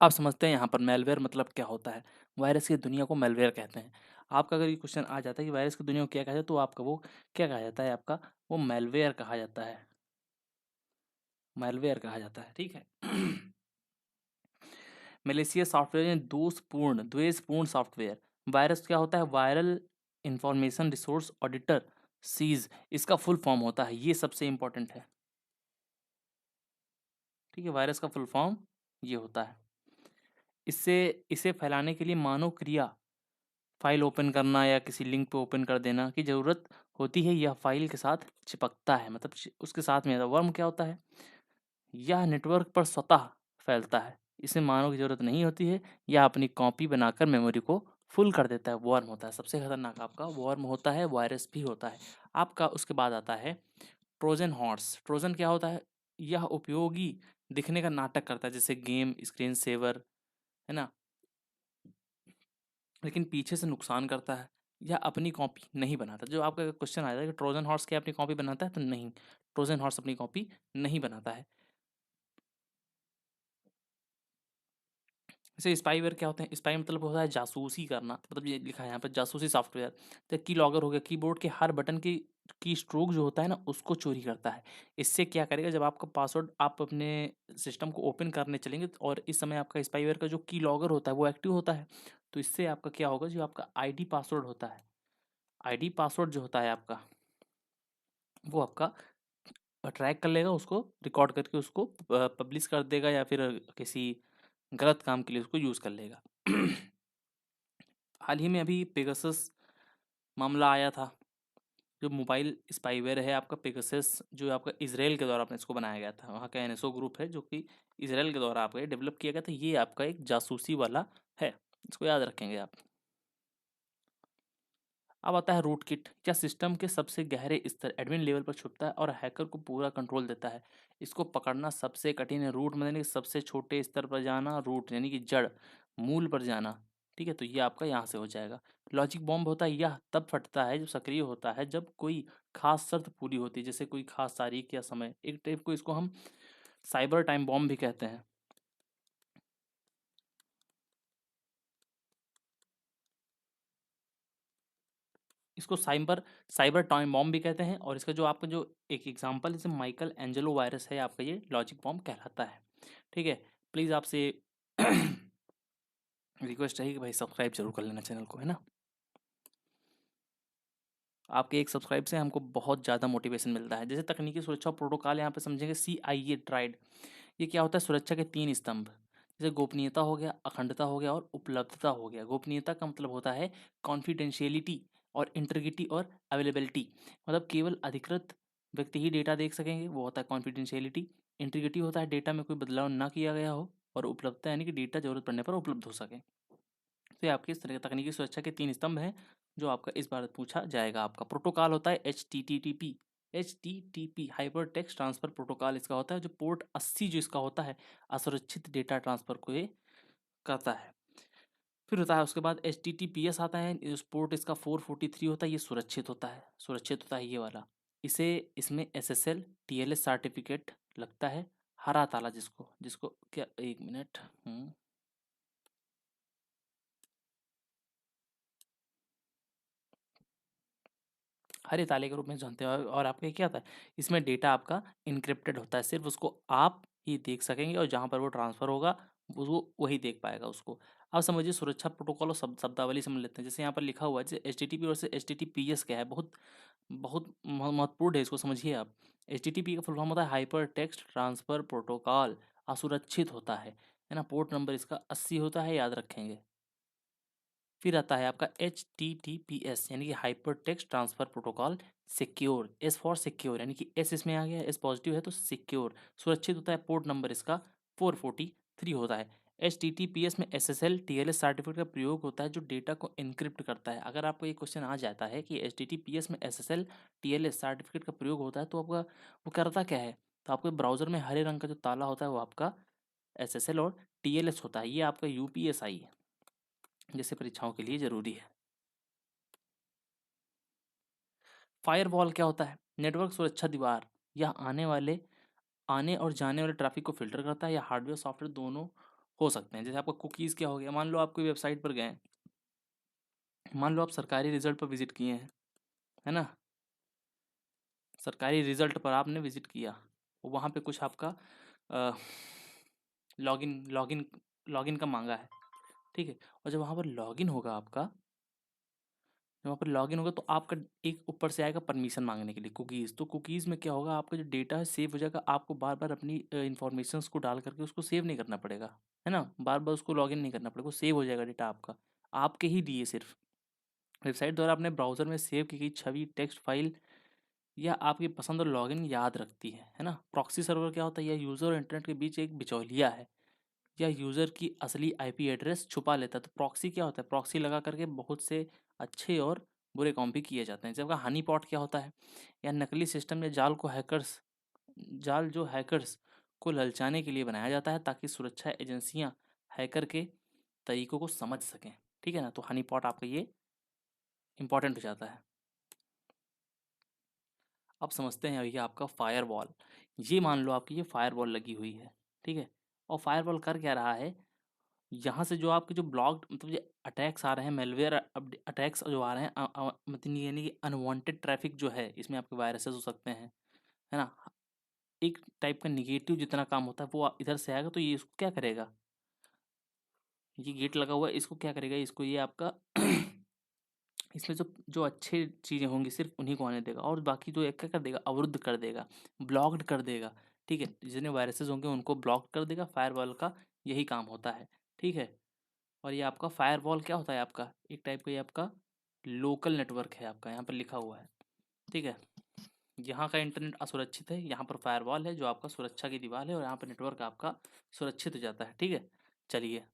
आप समझते हैं यहाँ पर मेलवेयर मतलब क्या होता है। वायरस की दुनिया को मेलवेयर कहते हैं। आपका अगर ये क्वेश्चन आ जाता है कि वायरस की दुनिया को क्या कहते हैं, तो आपका वो क्या कहा जाता है, आपका वो मेलवेयर कहा जाता है। मेलवेयर कहा जाता है, ठीक है। मेलिशियस सॉफ्टवेयर यानी द्वेषपूर्ण सॉफ्टवेयर। वायरस क्या होता है, viral information resource auditor, seize इसका फुल फॉर्म होता है, ये सबसे इंपॉर्टेंट है। ठीक है, वायरस का फुल फॉर्म ये होता है। इससे इसे फैलाने के लिए मानव क्रिया, फाइल ओपन करना या किसी लिंक पे ओपन कर देना की जरूरत होती है। यह फाइल के साथ चिपकता है, मतलब उसके साथ में वर्म क्या होता है, यह नेटवर्क पर स्वतः फैलता है, इसे मानव की जरूरत नहीं होती है। यह अपनी कॉपी बनाकर मेमोरी को फुल कर देता है, वर्म होता है। सबसे खतरनाक आपका वर्म होता है, वायरस भी होता है आपका। उसके बाद आता है ट्रोजन हॉर्स। ट्रोजन क्या होता है, यह उपयोगी दिखने का नाटक करता है, जैसे गेम स्क्रीन सेवर, है ना, लेकिन पीछे से नुकसान करता है। या अपनी कॉपी नहीं बनाता। जो आपका क्वेश्चन आया था कि ट्रोजन हॉर्स क्या अपनी कॉपी बनाता है, तो नहीं, ट्रोजन हॉर्स अपनी कॉपी नहीं बनाता है। जैसे स्पाईवेयर क्या होते हैं, स्पाई मतलब होता है जासूसी करना, मतलब ये लिखा है यहाँ पर जासूसी सॉफ्टवेयर। तो की लॉगर हो गया, कीबोर्ड के हर बटन की स्ट्रोक जो होता है ना, उसको चोरी करता है। इससे क्या करेगा, जब आपका पासवर्ड आप अपने सिस्टम को ओपन करने चलेंगे और इस समय आपका स्पाईवेयर का जो की लॉगर होता है वो एक्टिव होता है, तो इससे आपका क्या होगा, जो आपका आईडी पासवर्ड होता है, आईडी पासवर्ड जो होता है आपका, वो आपका ट्रैक कर लेगा, उसको रिकॉर्ड करके उसको पब्लिश कर देगा, या फिर किसी गलत काम के लिए उसको यूज़ कर लेगा। हाल ही में अभी पेगासस मामला आया था। जो मोबाइल स्पाईवेयर है आपका पेगासस, जो आपका इसराइल के द्वारा अपने इसको बनाया गया था, वहाँ का एनएसओ ग्रुप है जो कि इसराइल के द्वारा आपका डेवलप किया गया था। ये आपका एक जासूसी वाला है, इसको याद रखेंगे आप। अब आता है रूट किट। क्या सिस्टम के सबसे गहरे स्तर एडमिन लेवल पर छुपता है और हैकर को पूरा कंट्रोल देता है। इसको पकड़ना सबसे कठिन है। रूट मतलब यानी कि सबसे छोटे स्तर पर जाना, रूट यानी कि जड़, मूल पर जाना। ठीक है, तो ये आपका यहाँ से हो जाएगा। लॉजिक बॉम्ब होता है, यह तब फटता है जब सक्रिय होता है, जब कोई खास शर्त पूरी होती है, जैसे कोई खास तारीख या समय। एक टाइप को इसको हम साइबर टाइम बॉम्ब भी कहते हैं। इसको साइबर साइबर टाइम बॉम्ब भी कहते हैं। और इसका जो आपका जो एक एग्जांपल जैसे माइकल एंजेलो वायरस है आपका, ये लॉजिक बॉम्ब कहलाता है। ठीक है, प्लीज़ आपसे रिक्वेस्ट है कि भाई सब्सक्राइब जरूर कर लेना चैनल को, है ना। आपके एक सब्सक्राइब से हमको बहुत ज़्यादा मोटिवेशन मिलता है। जैसे तकनीकी सुरक्षा प्रोटोकॉल यहाँ पे समझेंगे, CIA ट्राइड। ये क्या होता है, सुरक्षा के 3 स्तंभ। जैसे गोपनीयता हो गया, अखंडता हो गया और उपलब्धता हो गया। गोपनीयता का मतलब होता है कॉन्फिडेंशियलिटी और इंटीग्रिटी और अवेलेबिलिटी, मतलब केवल अधिकृत व्यक्ति ही डेटा देख सकेंगे, वो होता है कॉन्फिडेंशियलिटी। इंटीग्रिटी होता है डेटा में कोई बदलाव ना किया गया हो, और उपलब्धता यानी कि डेटा जरूरत पड़ने पर उपलब्ध हो सके। तो ये आपकी इस तरह तकनीकी सुरक्षा के 3 स्तंभ हैं, जो आपका इस बार पूछा जाएगा। आपका प्रोटोकॉल होता है HTTP hyper text transfer protocol इसका होता है, जो पोर्ट 80 जो इसका होता है, असुरक्षित डेटा ट्रांसफर को ये करता है। फिर होता है उसके बाद HTTPS आता है, इस पोर्ट इसका 443 होता है, ये सुरक्षित होता है ये वाला। इसे इसमें SSL TLS सर्टिफिकेट लगता है, हरा ताला जिसको जिसको क्या, एक मिनट। हरे ताले के रूप में जानते हैं। और आपका क्या होता है, इसमें डेटा आपका इनक्रिप्टेड होता है, सिर्फ उसको आप ही देख सकेंगे, और जहाँ पर वो ट्रांसफ़र होगा वो वही देख पाएगा उसको। अब समझिए सुरक्षा प्रोटोकॉल और शब्दावली समझ लेते हैं। जैसे यहाँ पर लिखा हुआ है, जैसे HTTP और से HTTPS क्या है, बहुत बहुत महत्वपूर्ण है, इसको समझिए आप। HTTP का फुल फॉर्म होता है हाइपर टेक्स्ट ट्रांसफ़र प्रोटोकॉल, असुरक्षित होता है ना। पोर्ट नंबर इसका 80 होता है, याद रखेंगे। फिर आता है आपका HTTPS यानी कि hyper text transfer protocol secure, S for secure, यानी कि एस इसमें आ गया, एस पॉजिटिव है तो सिक्योर, सुरक्षित होता है। पोर्ट नंबर इसका 443 होता है। HTTPS में SSL TLS सर्टिफिकेट का प्रयोग होता है, जो डेटा को इनक्रिप्ट करता है। अगर आपको ये क्वेश्चन आ जाता है कि HTTPS में SSL TLS सर्टिफिकेट का प्रयोग होता है, तो आपका वो करता क्या है, तो आपके ब्राउजर में हरे रंग का जो ताला होता है वो आपका SSL और TLS होता है। ये आपका UPSI जैसे परीक्षाओं के लिए ज़रूरी है। फायरवॉल क्या होता है, नेटवर्क सुरक्षा दीवार। यह आने और जाने वाले ट्रैफिक को फिल्टर करता है। या हार्डवेयर सॉफ्टवेयर दोनों हो सकते हैं। जैसे आपका कुकीज़ क्या हो गया, मान लो आप कोई वेबसाइट पर गए, मान लो आप सरकारी रिजल्ट पर विजिट किए हैं, है ना, सरकारी रिजल्ट पर आपने विजिट किया, वहाँ पे कुछ आपका लॉगिन लॉगिन लॉगिन का मांगा है, ठीक है। और जब वहाँ पर लॉगिन होगा आपका, जब वहाँ पर लॉगिन होगा तो आपका एक ऊपर से आएगा परमिशन मांगने के लिए कुकीज़। तो कुकीज़ में क्या होगा, आपका जो डेटा है सेव हो जाएगा, आपको बार बार अपनी इन्फॉर्मेशंस को डाल करके उसको सेव नहीं करना पड़ेगा, है ना, बार बार उसको लॉगिन नहीं करना पड़ेगा, वो सेव हो जाएगा डेटा आपका, आपके ही लिए सिर्फ। वेबसाइट द्वारा अपने ब्राउज़र में सेव की गई छवि, टेक्स्ट फाइल या आपकी पसंद और लॉगिन याद रखती है ना। प्रॉक्सी सर्वर क्या होता है, यह यूज़र और इंटरनेट के बीच एक बिचौलिया है, या यूज़र की असली आईपी एड्रेस छुपा लेता है। तो प्रॉक्सी क्या होता है, प्रॉक्सी लगा करके बहुत से अच्छे और बुरे काम भी किए जाते हैं। जबकि हनी पॉट क्या होता है, या नकली सिस्टम या जाल जो हैकर्स को ललचाने के लिए बनाया जाता है, ताकि सुरक्षा एजेंसियां हैकर के तरीकों को समझ सकें, ठीक है ना। तो हनी पॉट आपका ये इंपॉर्टेंट हो जाता है। अब समझते हैं भैया आपका फायरवॉल। ये मान लो आपकी ये फायरवॉल लगी हुई है, ठीक है। और फायरवॉल कर क्या रहा है, यहाँ से जो आपके जो ब्लॉक्ड मतलब ये अटैक्स आ रहे हैं, मेलवेयर अटैक्स जो आ रहे हैं, मतलब यानी कि अनवांटेड ट्रैफिक जो है, इसमें आपके वायरसेस हो सकते हैं, है ना। एक टाइप का निगेटिव जितना काम होता है वो इधर से आएगा, तो ये इसको क्या करेगा, ये गेट लगा हुआ है, इसको क्या करेगा, इसको ये आपका इसमें जो जो अच्छे चीज़ें होंगी सिर्फ उन्हीं को आने देगा, और बाकी जो एक क्या कर देगा, अवरुद्ध कर देगा, ब्लॉक्ड कर देगा, ठीक है। जितने वायरसेस होंगे उनको ब्लॉक कर देगा। फायरवॉल का यही काम होता है, ठीक है। और ये आपका फायरवॉल क्या होता है, आपका एक टाइप का ये आपका लोकल नेटवर्क है, आपका यहाँ पर लिखा हुआ है, ठीक है। यहाँ का इंटरनेट असुरक्षित है, यहाँ पर फायरवॉल है जो आपका सुरक्षा की दीवार है, और यहाँ पर नेटवर्क आपका सुरक्षित हो जाता है, ठीक है। चलिए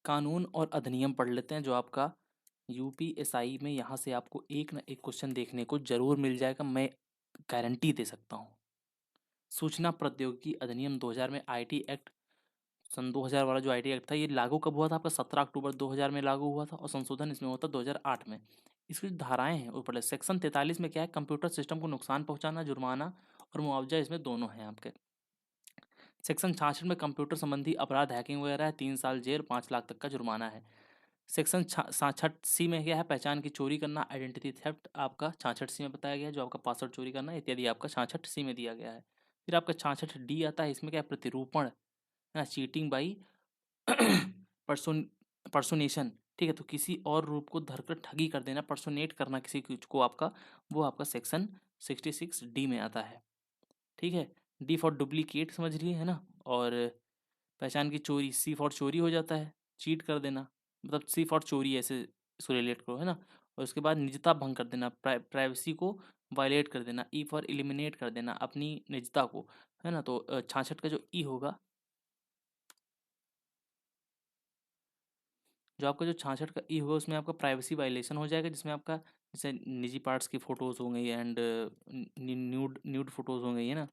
कानून और अधिनियम पढ़ लेते हैं। जो आपका यूपीएसआई में यहाँ से आपको एक ना एक क्वेश्चन देखने को जरूर मिल जाएगा, मैं गारंटी दे सकता हूँ। सूचना प्रौद्योगिकी अधिनियम 2000 में आईटी एक्ट, सन 2000 वाला जो आईटी एक्ट था, ये लागू कब हुआ था, आपका 17 अक्टूबर 2000 में लागू हुआ था, और संशोधन इसमें होता 2008 में। इसकी जो धाराएं हैं ऊपर सेक्शन 43 में क्या है, कंप्यूटर सिस्टम को नुकसान पहुंचाना, जुर्माना और मुआवजा इसमें दोनों हैं आपके। सेक्शन 66 में कंप्यूटर संबंधी अपराध, हैकिंग वगैरह है, 3 साल जेल, 5 लाख तक का जुर्माना है। सेक्शन 66C में क्या है, पहचान की चोरी करना, आइडेंटिटी थेफ्ट आपका 66C में बताया गया है, जो आपका पासवर्ड चोरी करना इत्यादि आपका 66C में दिया गया है। फिर आपका 66D आता है, इसमें क्या है, प्रतिरूपण, है ना, चीटिंग बाई पर्सोन पर्सोनेशन, ठीक है। तो किसी और रूप को धरकर ठगी कर देना, पर्सोनेट करना किसी को आपका, वो आपका सेक्शन 66D में आता है, ठीक है। डी फॉर डुप्लीकेट समझ लिए, है ना। और पहचान की चोरी, सी फॉर चोरी हो जाता है, चीट कर देना, मतलब सी फॉर चोरी ऐसे इसको रिलेट करो, है ना। और उसके बाद निजता भंग कर देना, प्राइवेसी को वायलेट कर देना, ई फॉर एलिमिनेट कर देना अपनी निजता को, है ना। तो 66 का जो ई होगा, जो आपका जो 66 का ई होगा, उसमें आपका प्राइवेसी वायलेशन हो जाएगा, जिसमें आपका जैसे निजी पार्ट्स की फ़ोटोज़ हो गई, एंड न्यूड न्यूड फोटोज़ हो गई, है ना,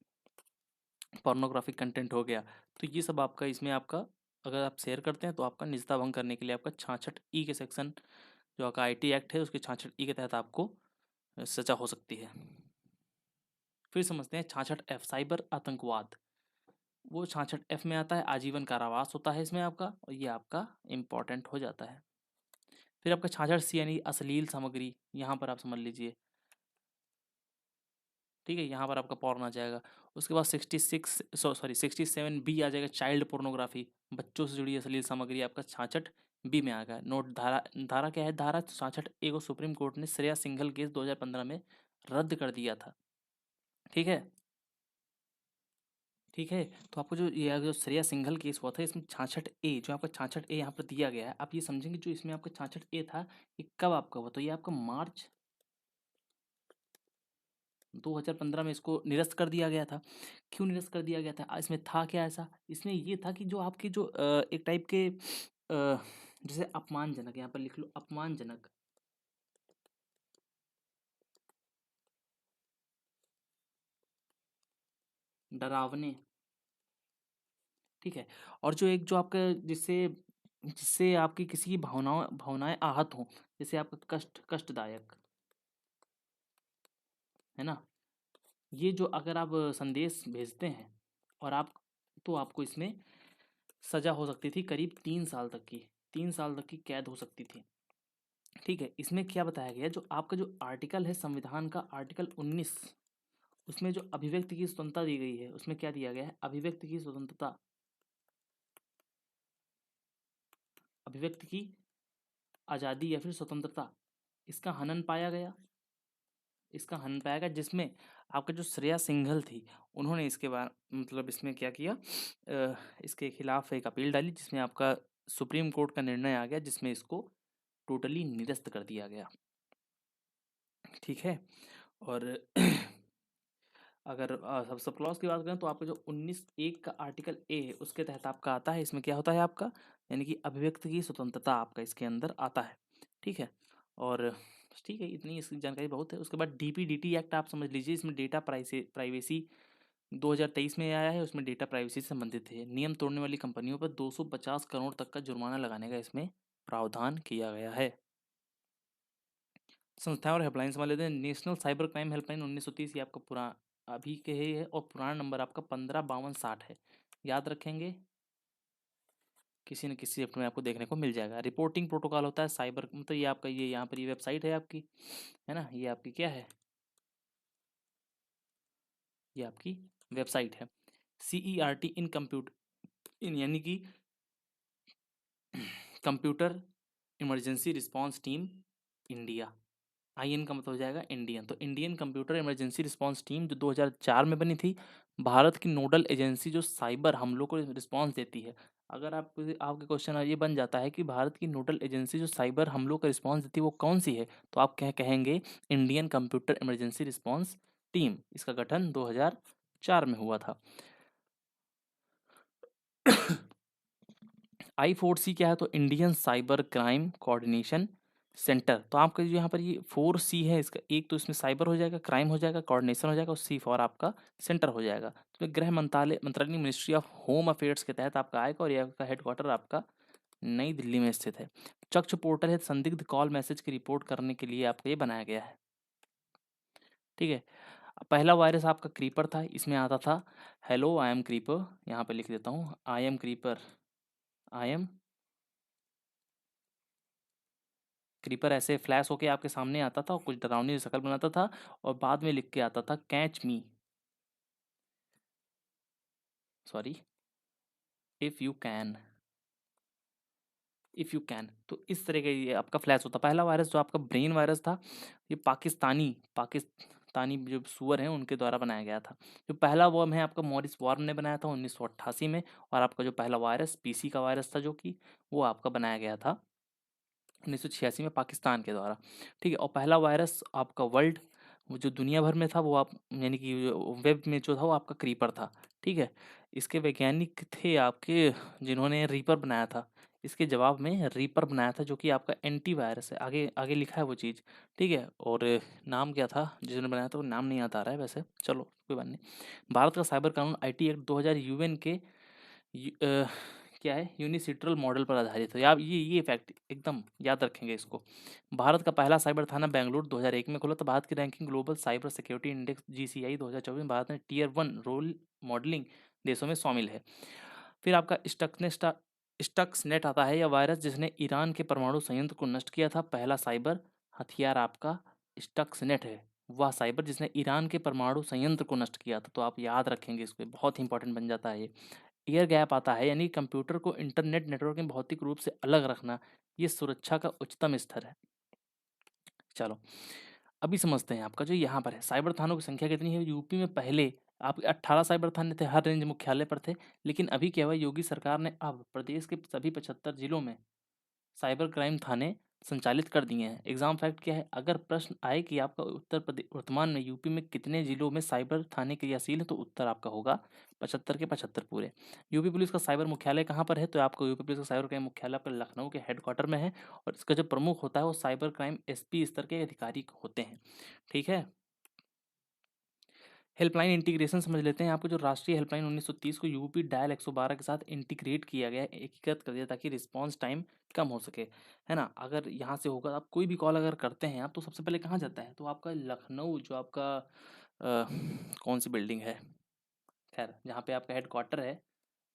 पोर्नोग्राफिक कंटेंट हो गया। तो ये सब आपका इसमें आपका, अगर आप शेयर करते हैं तो आपका निजता भंग करने के लिए आपका 66 ई के सेक्शन, जो आपका आईटी एक्ट है उसके 66 ई के तहत आपको सजा हो सकती है। फिर समझते हैं 66 एफ, साइबर आतंकवाद। वो 66 एफ में आता है, आजीवन कारावास होता है इसमें आपका, और ये आपका इम्पॉर्टेंट हो जाता है। फिर आपका 66 सी यानी अश्लील सामग्री, यहाँ पर आप समझ लीजिए, ठीक है, यहाँ पर आपका पॉर्न आ जाएगा। उसके बाद 67 बी आ जाएगा, चाइल्ड पोर्नोग्राफी, बच्चों से जुड़ी अश्लील सामग्री आपका 66 बी में आ गया। नोट, धारा धारा क्या है, धारा 66 ए को सुप्रीम कोर्ट ने श्रेया सिंघल केस 2015 में रद्द कर दिया था, ठीक है। ठीक है, तो आपको जो ये जो श्रेया सिंघल केस हुआ था, इसमें 66 ए, जो आपका 66 ए यहाँ पर दिया गया है, आप ये समझेंगे जो इसमें आपका 66 ए था, ये कब आपका हुआ, तो ये आपका मार्च 2015 में इसको निरस्त कर दिया गया था। क्यों निरस्त कर दिया गया था, इसमें था क्या ऐसा, इसमें ये था कि जो आपके जो एक टाइप के जैसे अपमानजनक, यहाँ पर लिख लो अपमानजनक, डरावने, ठीक है। और जो एक जो आपका जिससे जिससे आपकी किसी की भावनाओं भावनाएं आहत हों, जैसे आपका कष्टदायक, है ना, ये जो अगर आप संदेश भेजते हैं और आप तो आपको इसमें सज़ा हो सकती थी करीब 3 साल तक की, 3 साल तक की कैद हो सकती थी। ठीक है, इसमें क्या बताया गया, जो आपका जो आर्टिकल है संविधान का आर्टिकल 19, उसमें जो अभिव्यक्ति की स्वतंत्रता दी गई है, उसमें क्या दिया गया है, अभिव्यक्ति की स्वतंत्रता, अभिव्यक्ति की आज़ादी या फिर स्वतंत्रता, इसका हनन पाया गया, इसका हनन पाया गया, जिसमें आपका जो श्रेया सिंघल थी, उन्होंने इसके बाद मतलब इसमें क्या किया, इसके खिलाफ एक अपील डाली, जिसमें आपका सुप्रीम कोर्ट का निर्णय आ गया, जिसमें इसको टोटली निरस्त कर दिया गया। ठीक है, और अगर सब क्लॉज की बात करें तो आपका जो 19(1) का आर्टिकल ए है, उसके तहत आपका आता है, इसमें क्या होता है आपका, यानी कि अभिव्यक्ति की स्वतंत्रता आपका इसके अंदर आता है। ठीक है, और ठीक है, इतनी इसकी जानकारी बहुत है। उसके बाद डीपीडीटी एक्ट आप समझ लीजिए, इसमें डेटा प्राइवेसी 2023 में आया है, उसमें डेटा प्राइवेसी से संबंधित है। नियम तोड़ने वाली कंपनियों पर 250 करोड़ तक का जुर्माना लगाने का इसमें प्रावधान किया गया है। संस्थाएं और हेल्पलाइन समझ लेते हैं। नेशनल साइबर क्राइम हेल्पलाइन 1930, ये आपका अभी के ही है, और पुराना नंबर आपका 155260 है। याद रखेंगे, किसी न किसी चैप्टर में आपको देखने को मिल जाएगा। रिपोर्टिंग प्रोटोकॉल होता है साइबर, मतलब ये आपका, ये यहाँ पर ये वेबसाइट है आपकी, है ना, ये आपकी क्या है, ये आपकी वेबसाइट है। CERT इन कंप्यूटर इन, यानी कि computer emergency response team India. IN का मतलब हो जाएगा इंडियन, तो Indian computer emergency response team जो 2004 में बनी थी, भारत की नोडल एजेंसी जो साइबर हमलों को रिस्पांस देती है। अगर आपके क्वेश्चन ये बन जाता है कि भारत की नोडल एजेंसी जो साइबर हमलों का रिस्पांस देती है वो कौन सी है, तो आप कहेंगे Indian computer emergency response team. इसका गठन 2004 में हुआ था। I4C क्या है, तो Indian cyber crime coordination centre. तो आपका जो यहाँ पर ये 4C है, इसका एक तो इसमें साइबर हो जाएगा, क्राइम हो जाएगा, कोऑर्डिनेशन हो जाएगा, और C फॉर आपका सेंटर हो जाएगा। तो गृह मंत्रालय मिनिस्ट्री ऑफ होम अफेयर्स के तहत आपका आएगा, और ये आपका हेडक्वार्टर आपका नई दिल्ली में स्थित है। चक्ष पोर्टल है, संदिग्ध कॉल मैसेज की रिपोर्ट करने के लिए आपका ये बनाया गया है। ठीक है, पहला वायरस आपका क्रीपर था, इसमें आता था हेलो आई एम क्रीपर, यहाँ पे लिख देता हूँ, I am creeper, I am creeper, ऐसे फ्लैश होके आपके सामने आता था और कुछ डरावनी शक्ल बनाता था, और बाद में लिख के आता था catch me, sorry, if you can, if you can. तो इस तरह का ये आपका फ्लैश होता। पहला वायरस जो आपका ब्रेन वायरस था, ये पाकिस्तानी जो सुअर हैं उनके द्वारा बनाया गया था। जो पहला वर्म है आपका मॉरिस वॉर्म ने बनाया था 1988 में, और आपका जो पहला वायरस पीसी का वायरस था, जो कि वो आपका बनाया गया था 1986 में पाकिस्तान के द्वारा। ठीक है, और पहला वायरस आपका वर्ल्ड, वो जो दुनिया भर में था, वो आप यानी कि वेब में जो था वो आपका क्रीपर था। ठीक है, इसके वैज्ञानिक थे आपके जिन्होंने रीपर बनाया था, इसके जवाब में रीपर बनाया था, जो कि आपका एंटी वायरस है। आगे आगे लिखा है वो चीज़। ठीक है, और नाम क्या था जिसने बनाया था, वो नाम नहीं याद आ रहा है वैसे, चलो कोई बात नहीं। भारत का साइबर कानून IT एक्ट 2000 UN के क्या है, यूनिसिट्रल मॉडल पर आधारित है। आप ये फैक्ट एकदम याद रखेंगे इसको। भारत का पहला साइबर थाना बेंगलुरु 2001 में खुला था। भारत की ranking global cyber security index GCI 2024 में भारत ने Tier 1 रोल मॉडलिंग देशों में शामिल है। फिर आपका स्टक्सनेट आता है, यह वायरस जिसने ईरान के परमाणु संयंत्र को नष्ट किया था। पहला साइबर हथियार आपका स्टक्सनेट है, वह साइबर जिसने ईरान के परमाणु संयंत्र को नष्ट किया था। तो आप याद रखेंगे इसको, बहुत इंपॉर्टेंट बन जाता है ये। एयर गैप आता है, यानी कंप्यूटर को इंटरनेट नेटवर्क में भौतिक रूप से अलग रखना, ये सुरक्षा का उच्चतम स्तर है। चलो अभी समझते हैं आपका जो यहाँ पर है साइबर थानों की संख्या कितनी है। यूपी में पहले आपके 18 साइबर थाने थे, हर रेंज मुख्यालय पर थे। लेकिन अभी क्या हुआ, योगी सरकार ने अब प्रदेश के सभी 75 जिलों में साइबर क्राइम थाने संचालित कर दिए हैं। एग्जाम फैक्ट क्या है, अगर प्रश्न आए कि आपका उत्तर प्रदेश वर्तमान में यूपी में कितने जिलों में साइबर थाने क्रियाशील है, तो उत्तर आपका होगा 75 के 75 पूरे। यूपी पुलिस का साइबर मुख्यालय कहाँ पर है, तो आपको यूपी पुलिस का साइबर क्राइम मुख्यालय आपका लखनऊ के हेडक्वार्टर में है, और इसका जो प्रमुख होता है वो साइबर क्राइम SP स्तर के अधिकारी होते हैं। ठीक है, हेल्पलाइन इंटीग्रेशन समझ लेते हैं। आपको जो राष्ट्रीय हेल्पलाइन 1930 को यूपी डायल 112 के साथ इंटीग्रेट किया गया है, एकीकृत कर दिया, ताकि रिस्पांस टाइम कम हो सके, है ना। अगर यहाँ से होगा, आप कोई भी कॉल अगर करते हैं आप, तो सबसे पहले कहाँ जाता है, तो आपका लखनऊ जो आपका कौन सी बिल्डिंग है, खैर जहाँ पे आपका हेड क्वार्टर है,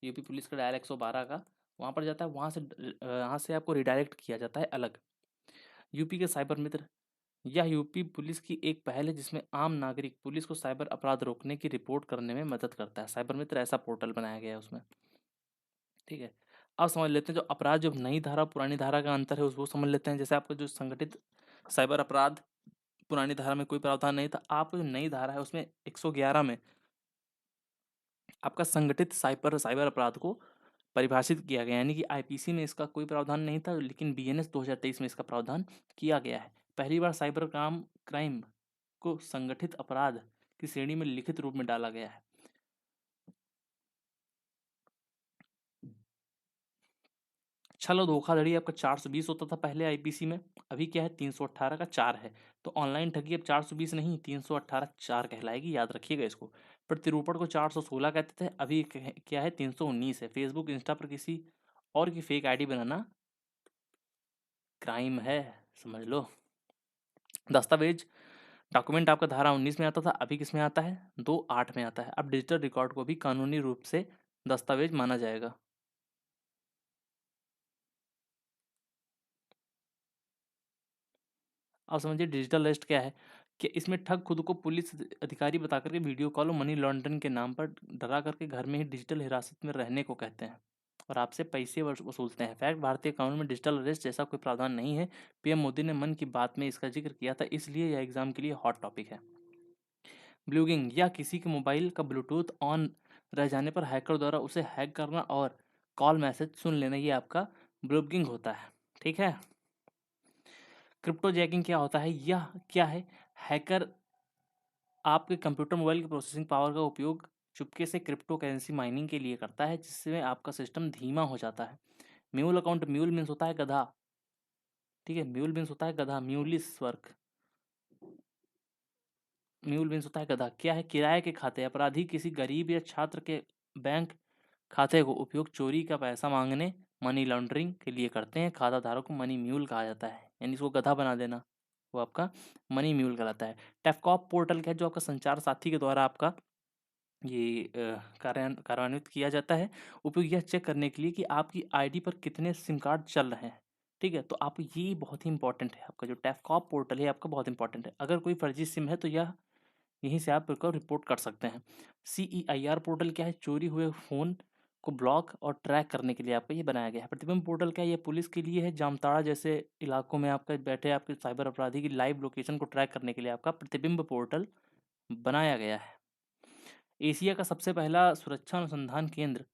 यूपी पुलिस का डायल 112 का वहाँ पर जाता है, वहाँ से आपको रिडायरेक्ट किया जाता है अलग। यूपी के साइबर मित्र, यह यूपी पुलिस की एक पहल है जिसमें आम नागरिक पुलिस को साइबर अपराध रोकने की रिपोर्ट करने में मदद करता है। साइबर मित्र ऐसा पोर्टल बनाया गया है उसमें, ठीक है। अब समझ लेते हैं जो अपराध, जो नई धारा पुरानी धारा का अंतर है उसको समझ लेते हैं। जैसे आपका जो संगठित साइबर अपराध, पुरानी धारा में कोई प्रावधान नहीं था, आपको जो नई धारा है उसमें 111 में आपका संगठित साइबर साइबर अपराध को परिभाषित किया गया, यानी कि आईपीसी में इसका कोई प्रावधान नहीं था, लेकिन बीएनएस 2023 में इसका प्रावधान किया गया है। पहली बार साइबर क्राइम को संगठित अपराध की श्रेणी में लिखित रूप में डाला गया है। छल और धोखाधड़ी आपका 420 होता था पहले आईपीसी में, अभी क्या है 318 का 4 है। तो ऑनलाइन ठगी अब 420 नहीं 318 4 कहलाएगी, याद रखिएगा इसको। प्रतिरूपण को 416 कहते थे, अभी क्या है 319 है। फेसबुक इंस्टा पर किसी और की फेक आईडी बनाना क्राइम है, समझ लो। दस्तावेज डॉक्यूमेंट आपका धारा 19 में आता था, अभी किस में आता है 2(8) में आता है। अब डिजिटल रिकॉर्ड को भी कानूनी रूप से दस्तावेज माना जाएगा। अब समझिए डिजिटल अरेस्ट क्या है, कि इसमें ठग खुद को पुलिस अधिकारी बता करके वीडियो कॉल और मनी लॉन्ड्रिंग के नाम पर डरा करके घर में ही डिजिटल हिरासत में रहने को कहते हैं और आपसे पैसे वसूलते हैं। फैक्ट, भारतीय कानून में डिजिटल अरेस्ट जैसा कोई प्रावधान नहीं है। पीएम मोदी ने मन की बात में इसका जिक्र किया था, इसलिए यह एग्जाम के लिए हॉट टॉपिक है। ब्लूगिंग, या किसी के मोबाइल का ब्लूटूथ ऑन रह जाने पर हैकर द्वारा उसे हैक करना और कॉल मैसेज सुन लेना, ये आपका ब्लूगिंग होता है, ठीक है। क्रिप्टो जैकिंग क्या होता है, यह क्या है, हैकर आपके कंप्यूटर मोबाइल की प्रोसेसिंग पावर का उपयोग चुपके से क्रिप्टो करेंसी माइनिंग के लिए करता है, जिससे आपका सिस्टम धीमा हो जाता है। म्यूल अकाउंट, म्यूल मीन्स होता है गधा, ठीक है, म्यूल मीन्स होता है गधा, म्यूलिस वर्क, म्यूल मीन्स होता है गधा। क्या है, किराए के खाते, अपराधी किसी गरीब या छात्र के बैंक खाते को उपयोग चोरी का पैसा मांगने, मनी लॉन्ड्रिंग के लिए करते हैं। खाता धारक को मनी म्यूल कहा जाता है, यानी इसको गधा बना देना, वो आपका मनी म्यूल कहलाता है। टेफकॉप पोर्टल क्या है, जो आपका संचार साथी के द्वारा आपका ये कार्यान्वित किया जाता है। उपयोग यह चेक करने के लिए कि आपकी आईडी पर कितने सिम कार्ड चल रहे हैं, ठीक है। तो आप ये बहुत ही इंपॉर्टेंट है, आपका जो टेफकॉप पोर्टल है आपका बहुत इंपॉर्टेंट है। अगर कोई फर्जी सिम है तो यह यहीं से आप इसको रिपोर्ट कर सकते हैं। CEIR पोर्टल क्या है, चोरी हुए फ़ोन को ब्लॉक और ट्रैक करने के लिए आपका ये बनाया गया है। प्रतिबिंब पोर्टल क्या है, ये पुलिस के लिए है, जामताड़ा जैसे इलाकों में आपका बैठे आपके साइबर अपराधी की लाइव लोकेशन को ट्रैक करने के लिए आपका प्रतिबिंब पोर्टल बनाया गया है। एशिया का सबसे पहला सुरक्षा अनुसंधान केंद्र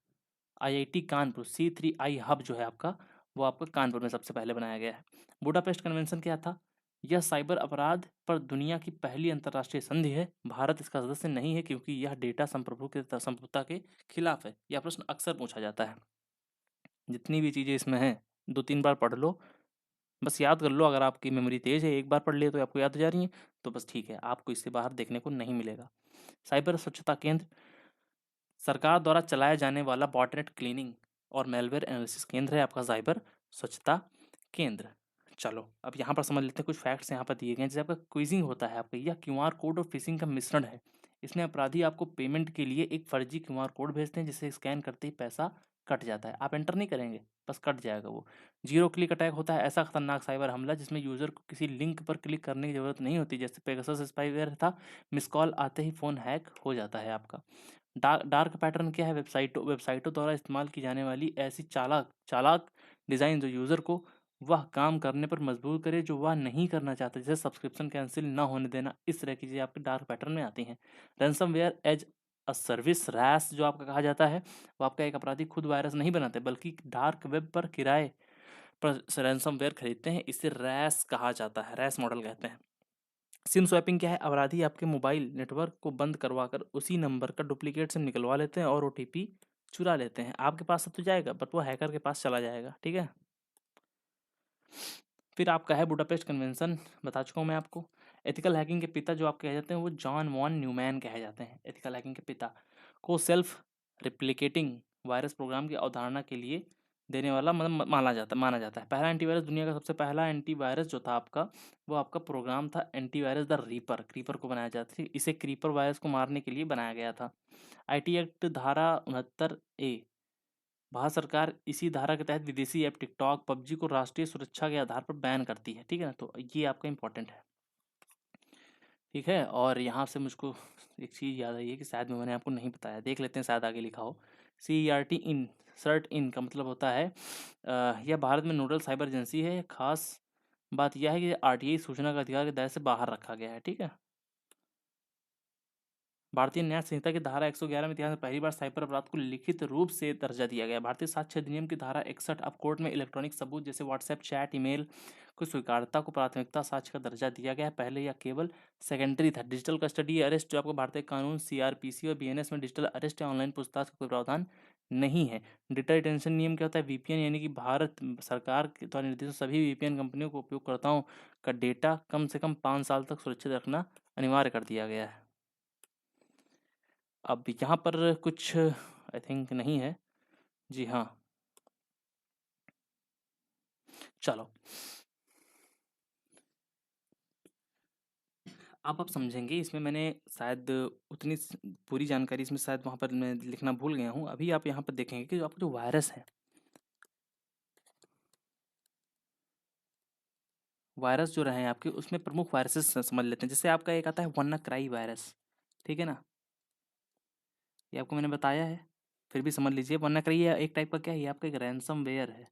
IIT कानपुर C3I हब जो है आपका, वो आपका कानपुर में सबसे पहले बनाया गया है। बुडापेस्ट कन्वेंशन क्या था, यह साइबर अपराध पर दुनिया की पहली अंतर्राष्ट्रीय संधि है। भारत इसका सदस्य नहीं है क्योंकि यह डेटा संप्रभुता के खिलाफ है। यह प्रश्न अक्सर पूछा जाता है। जितनी भी चीज़ें इसमें हैं 2-3 बार पढ़ लो, बस याद कर लो। अगर आपकी मेमोरी तेज है, एक बार पढ़ लिए तो आपको याद हो जा रही है, तो बस ठीक है, आपको इससे बाहर देखने को नहीं मिलेगा। साइबर स्वच्छता केंद्र सरकार द्वारा चलाया जाने वाला बॉटनेट क्लीनिंग और मेलवेयर एनालिसिस केंद्र है आपका साइबर स्वच्छता केंद्र। चलो अब यहाँ पर समझ लेते हैं कुछ फैक्ट्स यहाँ पर दिए गए हैं। जैसे आपका क्विजिंग होता है, आपका यह क्यूआर कोड और फिशिंग का मिश्रण है। इसमें अपराधी आपको पेमेंट के लिए एक फर्जी क्यूआर कोड भेजते हैं, जिसे स्कैन करते ही पैसा कट जाता है। आप एंटर नहीं करेंगे, बस कट जाएगा वो। जीरो क्लिक अटैक होता है ऐसा खतरनाक साइबर हमला जिसमें यूजर को किसी लिंक पर क्लिक करने की जरूरत नहीं होती, जैसे पेगासस स्पाईवेयर था। मिस कॉल आते ही फ़ोन हैक हो जाता है आपका। डार्क पैटर्न क्या है, वेबसाइटों द्वारा इस्तेमाल की जाने वाली ऐसी चालाक चालाक डिज़ाइन जो यूज़र को वह काम करने पर मजबूर करे जो वह नहीं करना चाहता, जैसे सब्सक्रिप्शन कैंसिल ना होने देना। इस तरह की चीज़ें आपके डार्क पैटर्न में आती हैं। रैंसमवेयर एज अ सर्विस, रैस जो आपका कहा जाता है, वो आपका एक अपराधी खुद वायरस नहीं बनाते बल्कि डार्क वेब पर किराए पर रैंसमवेयर खरीदते हैं, इसे रैस कहा जाता है, रैस मॉडल कहते हैं। सिम स्वैपिंग क्या है, अपराधी आपके मोबाइल नेटवर्क को बंद करवाकर उसी नंबर का डुप्लीकेट सिम निकलवा लेते हैं और OTP चुरा लेते हैं। आपके पास से तो जाएगा बट वो हैकर के पास चला जाएगा, ठीक है। फिर आपका है बुडापेस्ट कन्वेंशन, बता चुका हूँ मैं आपको। एथिकल हैकिंग के पिता जो आप कहे जाते हैं वो जॉन वॉन न्यूमैन कहे जाते हैं। एथिकल हैकिंग के पिता को सेल्फ रिप्लिकेटिंग वायरस प्रोग्राम की अवधारणा के लिए देने वाला मतलब माना जाता है। पहला एंटीवायरस, दुनिया का सबसे पहला एंटीवायरस जो था आपका, वो आपका प्रोग्राम था एंटीवायरस द रीपर। क्रीपर को बनाया जाता था, इसे क्रीपर वायरस को मारने के लिए बनाया गया था। IT एक्ट धारा 69A भारत सरकार इसी धारा के तहत विदेशी ऐप टिकटॉक, पबजी को राष्ट्रीय सुरक्षा के आधार पर बैन करती है, ठीक है ना। तो ये आपका इंपॉर्टेंट है, ठीक है। और यहाँ से मुझको एक चीज़ याद आई है कि शायद मैंने आपको नहीं बताया, देख लेते हैं शायद आगे लिखा हो। CERT इन, सर्ट इन का मतलब होता है यह भारत में नोडल साइबर एजेंसी है। खास बात यह है कि RTI सूचना का अधिकार के दायरे से बाहर रखा गया है, ठीक है। भारतीय न्याय संहिता की धारा 111 में इतिहास में पहली बार साइबर अपराध को लिखित रूप से दर्जा दिया गया। भारतीय साक्ष्य अधिनियम की धारा 61 अब कोर्ट में इलेक्ट्रॉनिक सबूत जैसे व्हाट्सएप चैट, ईमेल को स्वीकार्यता को प्राथमिकता साक्ष्य का दर्जा दिया गया है। पहले यह केवल सेकेंडरी था। डिजिटल कस्टडी अरेस्ट जो आपको भारतीय कानून CRPC और BNS में डिजिटल अरेस्ट या ऑनलाइन पूछताछ का कोई प्रावधान नहीं है। डेटा रिटेंशन नियम क्या होता है? VPN यानी कि भारत सरकार के द्वारा निर्देशित सभी VPN कंपनियों को उपयोगकर्ताओं का डेटा कम से कम 5 साल तक सुरक्षित रखना अनिवार्य कर दिया गया है। अब यहाँ पर कुछ आई थिंक नहीं है। जी हाँ, चलो अब आप समझेंगे। इसमें मैंने शायद उतनी पूरी जानकारी इसमें शायद वहाँ पर मैं लिखना भूल गया हूँ। अभी आप यहाँ पर देखेंगे कि आपका जो वायरस है, वायरस जो रहे हैं आपके, उसमें प्रमुख वायरसेस समझ लेते हैं। जैसे आपका एक आता है WannaCry वायरस, ठीक है ना, ये आपको मैंने बताया है, फिर भी समझ लीजिए। WannaCry ये एक टाइप का क्या है, ये आपका एक रैंसमवेयर है।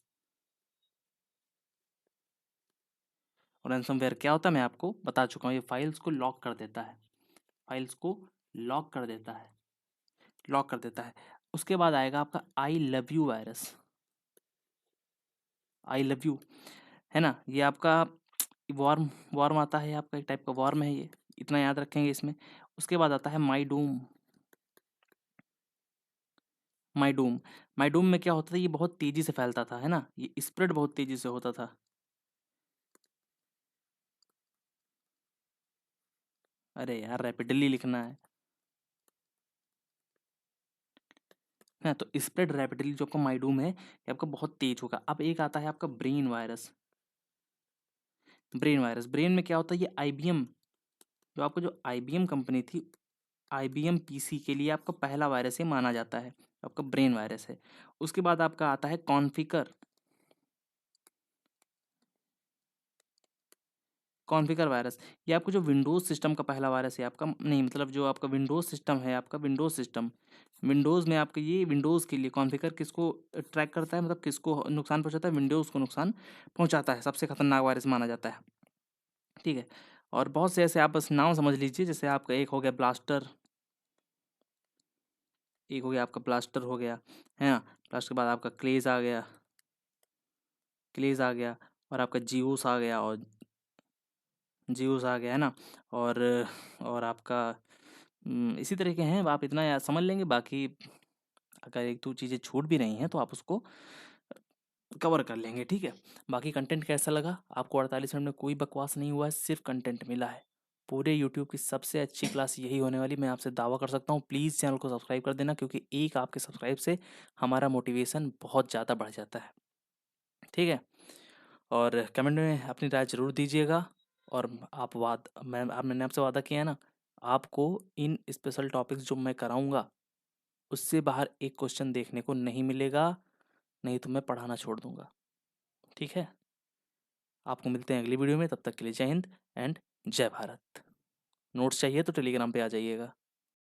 और रैंसमवेयर क्या होता है मैं आपको बता चुका हूँ, ये फाइल्स को लॉक कर देता है, फाइल्स को लॉक कर देता है, लॉक कर देता है। उसके बाद आएगा आपका I love you virus, I love you, है ना, ये आपका वॉर्म, वॉर्म आता है, आपका एक टाइप का वॉर्म है ये, इतना याद रखेंगे इसमें। उसके बाद आता है माई डूम, माई डूम, माई डूम में क्या होता था, ये बहुत तेजी से फैलता था, है ना, ये स्प्रेड बहुत तेजी से होता था। अरे यार रैपिडली लिखना है तो स्प्रेड रैपिडली जो आपका माई डूम है ये आपका बहुत तेज होगा। अब एक आता है आपका brain virus, brain virus, brain में क्या होता है, ये IBM, जो आपको जो IBM कंपनी थी, IBM PC के लिए आपका पहला वायरस ये माना जाता है, आपका ब्रेन वायरस है। उसके बाद आपका आता है कॉन्फिगर, कॉन्फिगर वायरस, ये आपको जो विंडोज़ सिस्टम का पहला वायरस है आपका, नहीं मतलब जो आपका विंडोज़ सिस्टम है, आपका विंडोज़ सिस्टम, विंडोज़ में आपका ये विंडोज़ के लिए कॉन्फिगर किसको ट्रैक करता है, मतलब किसको नुकसान पहुंचाता है, विंडोज़ को नुकसान पहुंचाता है, सबसे खतरनाक वायरस माना जाता है, ठीक है। और बहुत से ऐसे आप बस नाम समझ लीजिए, जैसे आपका एक हो गया ब्लास्टर, एक हो गया आपका ब्लास्टर हो गया, है ना, ब्लास्टर के बाद आपका क्लेज आ गया, क्लेज आ गया, और आपका जीऊस आ गया, और जीऊस आ गया, है ना। और आपका इसी तरह के हैं, आप इतना याद समझ लेंगे। बाकी अगर एक दो चीज़ें छूट भी रही हैं तो आप उसको कवर कर लेंगे, ठीक है। बाकी कंटेंट कैसा लगा आपको? 48 मिनट में कोई बकवास नहीं हुआ है, सिर्फ कंटेंट मिला है। पूरे यूट्यूब की सबसे अच्छी क्लास यही होने वाली, मैं आपसे दावा कर सकता हूँ। प्लीज़ चैनल को सब्सक्राइब कर देना, क्योंकि एक आपके सब्सक्राइब से हमारा मोटिवेशन बहुत ज़्यादा बढ़ जाता है, ठीक है। और कमेंट में अपनी राय ज़रूर दीजिएगा। और आप मैंने आपसे वादा किया है ना, आपको इन स्पेशल टॉपिक्स जो मैं कराऊंगा उससे बाहर एक क्वेश्चन देखने को नहीं मिलेगा, नहीं तो मैं पढ़ाना छोड़ दूंगा, ठीक है। आपको मिलते हैं अगली वीडियो में, तब तक के लिए जय हिंद एंड जय भारत। नोट्स चाहिए तो टेलीग्राम पे आ जाइएगा।